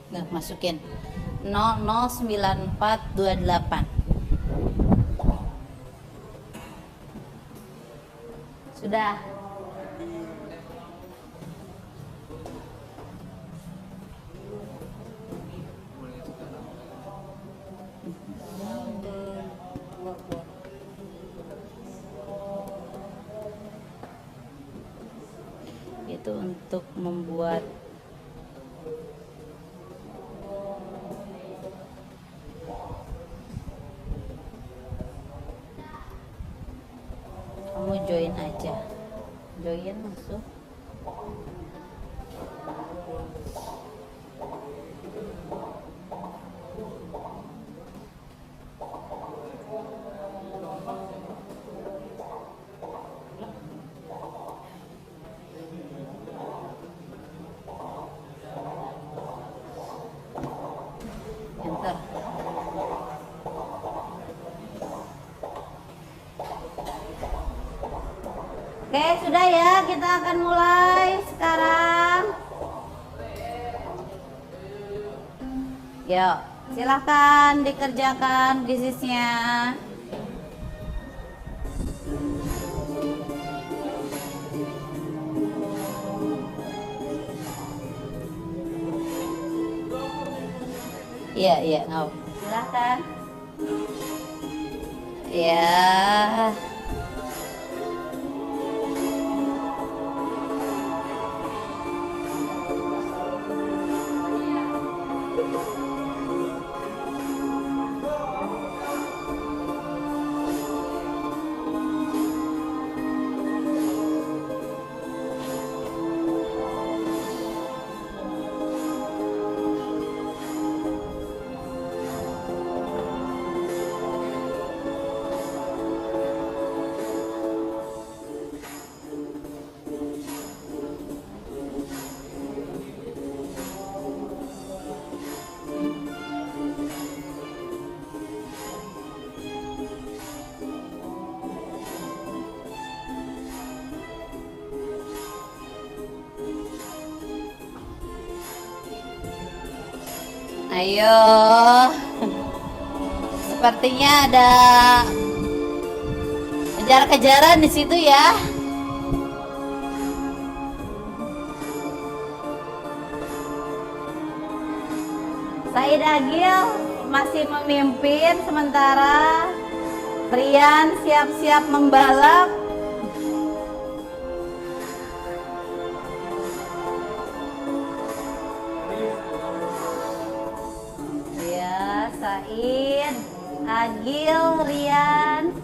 Nah, masukin 009428. Sudah. Itu itu untuk membuat kamu join aja, join masuk. Enter. Oke, sudah ya, kita akan mulai sekarang. Yuk, silahkan dikerjakan bisnisnya. Iya, iya, no. Silahkan. Ya. Ayo, sepertinya ada kejar-kejaran di situ ya. Said Agil masih memimpin sementara Rian siap-siap membalap. Said, Agil, Rian.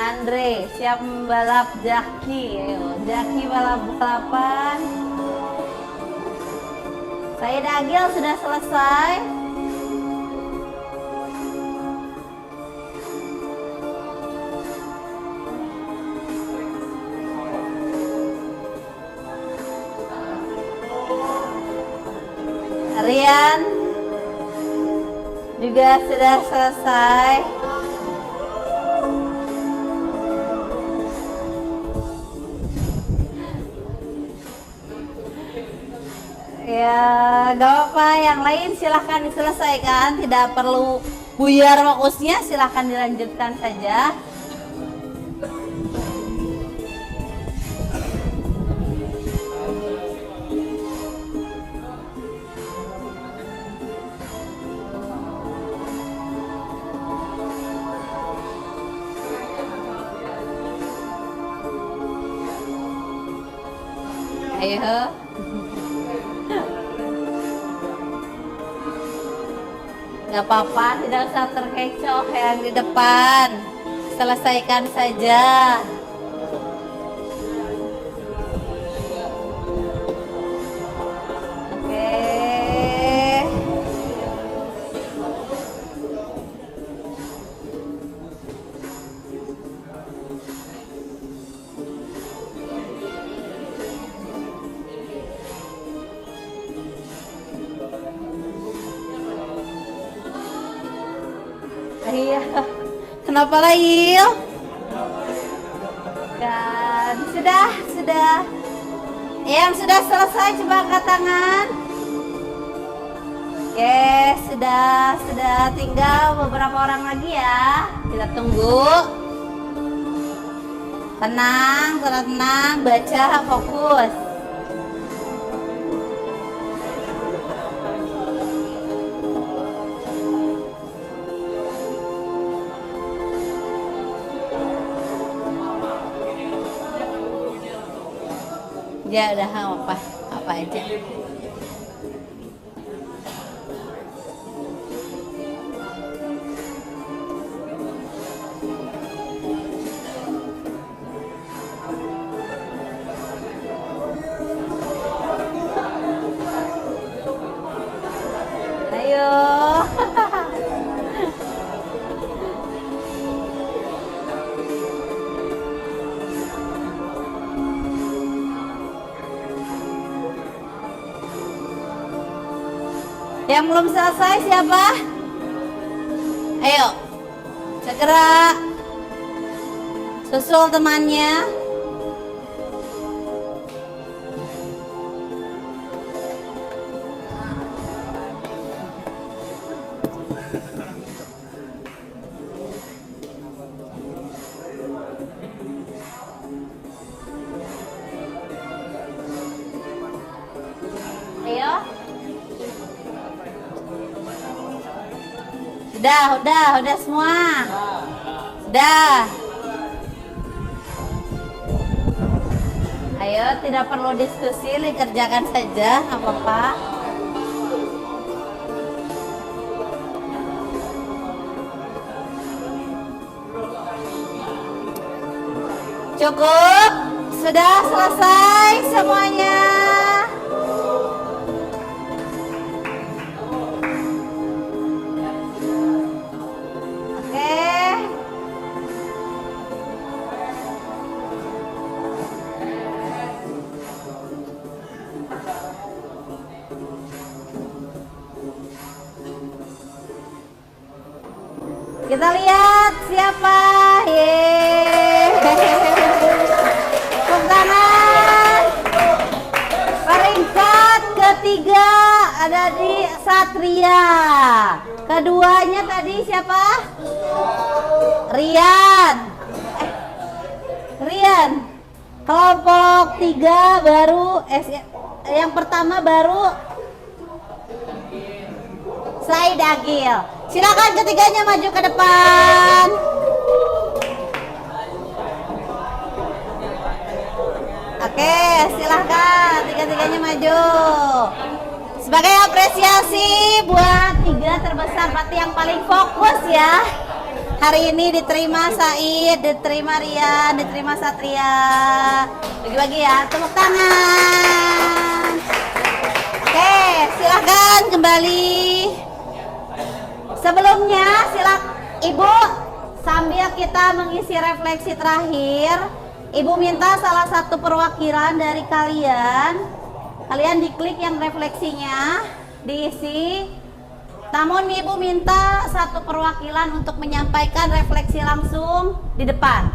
Andre siap membalap Jaki. Ayo, Jaki balap-balapan. Said Agil sudah selesai. Rian juga sudah selesai. Ya, gak apa-apa. Yang lain silahkan diselesaikan. Tidak perlu buyar fokusnya. Silahkan dilanjutkan saja. Ayo. Gak apa-apa, tidak usah terkecoh yang di depan. Selesaikan saja. Oke. Iya. Kenapa lagi? Dan sudah. Yang sudah selesai coba angkat tangan. Oke, sudah tinggal beberapa orang lagi ya. Kita tunggu. Tenang, baca, fokus. Ya udah apa apa aja. Ayo. Yang belum selesai siapa? Ayo, segera susul temannya. Ayo. Udah semua. Sudah. Ayo, tidak perlu diskusi, dikerjakan saja, nggak apa-apa. Cukup? Sudah selesai semuanya? Kita lihat siapa. Tepuk tangan. Peringkat ketiga ada di Satria. Keduanya tadi siapa? Rian. Rian. Kelompok 3 baru yang pertama baru Said Agil. Silakan ketiganya maju ke depan. Oke, silakan tiga-tiganya maju. Sebagai apresiasi buat 3 terbesar, berarti yang paling fokus ya. Hari ini diterima Said, diterima Rian, diterima Satria. Bagi-bagi ya, tepuk tangan. Oke, silakan kembali. Sebelumnya Ibu, sambil kita mengisi refleksi terakhir, Ibu minta salah satu perwakilan dari kalian diklik yang refleksinya, diisi. Namun Ibu minta satu perwakilan untuk menyampaikan refleksi langsung di depan.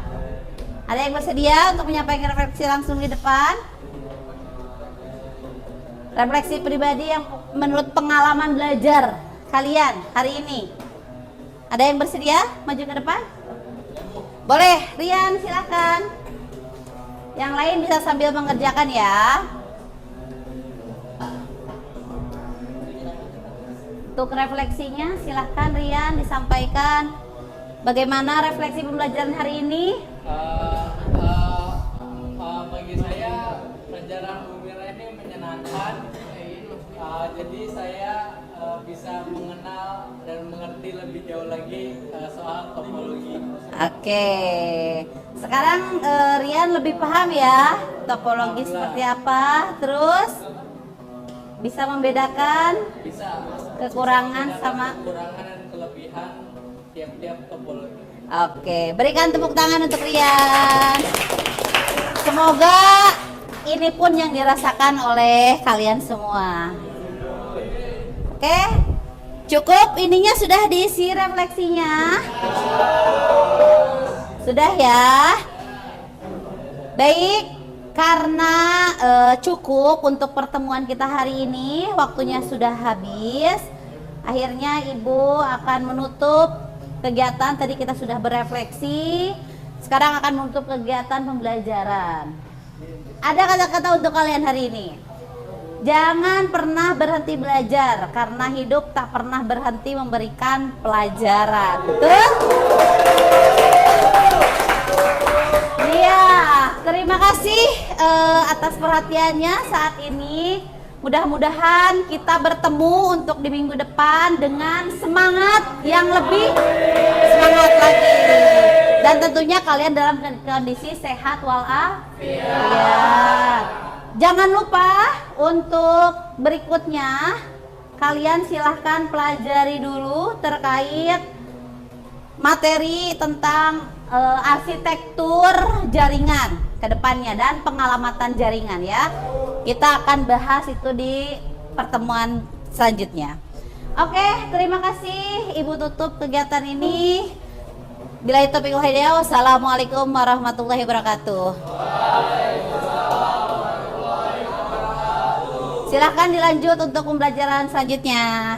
Ada yang bersedia untuk menyampaikan refleksi langsung di depan? Refleksi pribadi yang menurut pengalaman belajar kalian hari ini. Ada yang bersedia maju ke depan? Boleh, Rian silakan. Yang lain bisa sambil mengerjakan ya. Untuk refleksinya silakan Rian disampaikan. Bagaimana refleksi pembelajaran hari ini? Bagi saya pelajaran Umira ini menyenangkan. Jadi saya bisa mengenal dan mengerti lebih jauh lagi soal topologi. Oke. Sekarang Rian lebih paham ya topologi seperti apa. Terus bisa membedakan kekurangan sama kekurangan dan kelebihan tiap-tiap topologi. Oke, berikan tepuk tangan untuk Rian. Semoga ini pun yang dirasakan oleh kalian semua. Oke, cukup ininya sudah diisi refleksinya. Sudah ya. Baik, karena cukup untuk pertemuan kita hari ini, waktunya sudah habis. Akhirnya Ibu akan menutup kegiatan. Tadi kita sudah berefleksi, sekarang akan menutup kegiatan pembelajaran. Ada kata-kata untuk kalian hari ini. Jangan pernah berhenti belajar, karena hidup tak pernah berhenti memberikan pelajaran. Betul? Iya, terima kasih atas perhatiannya saat ini. Mudah-mudahan kita bertemu untuk di minggu depan dengan semangat yang lebih semangat lagi. Dan tentunya kalian dalam kondisi sehat walafiat. Jangan lupa untuk berikutnya kalian silahkan pelajari dulu terkait materi tentang arsitektur jaringan ke depannya dan pengalamatan jaringan ya. Kita akan bahas itu di pertemuan selanjutnya. Oke, terima kasih Ibu tutup kegiatan ini. Billahi taufiq wal hidayah. Wassalamualaikum warahmatullahi wabarakatuh. Silahkan dilanjut untuk pembelajaran selanjutnya.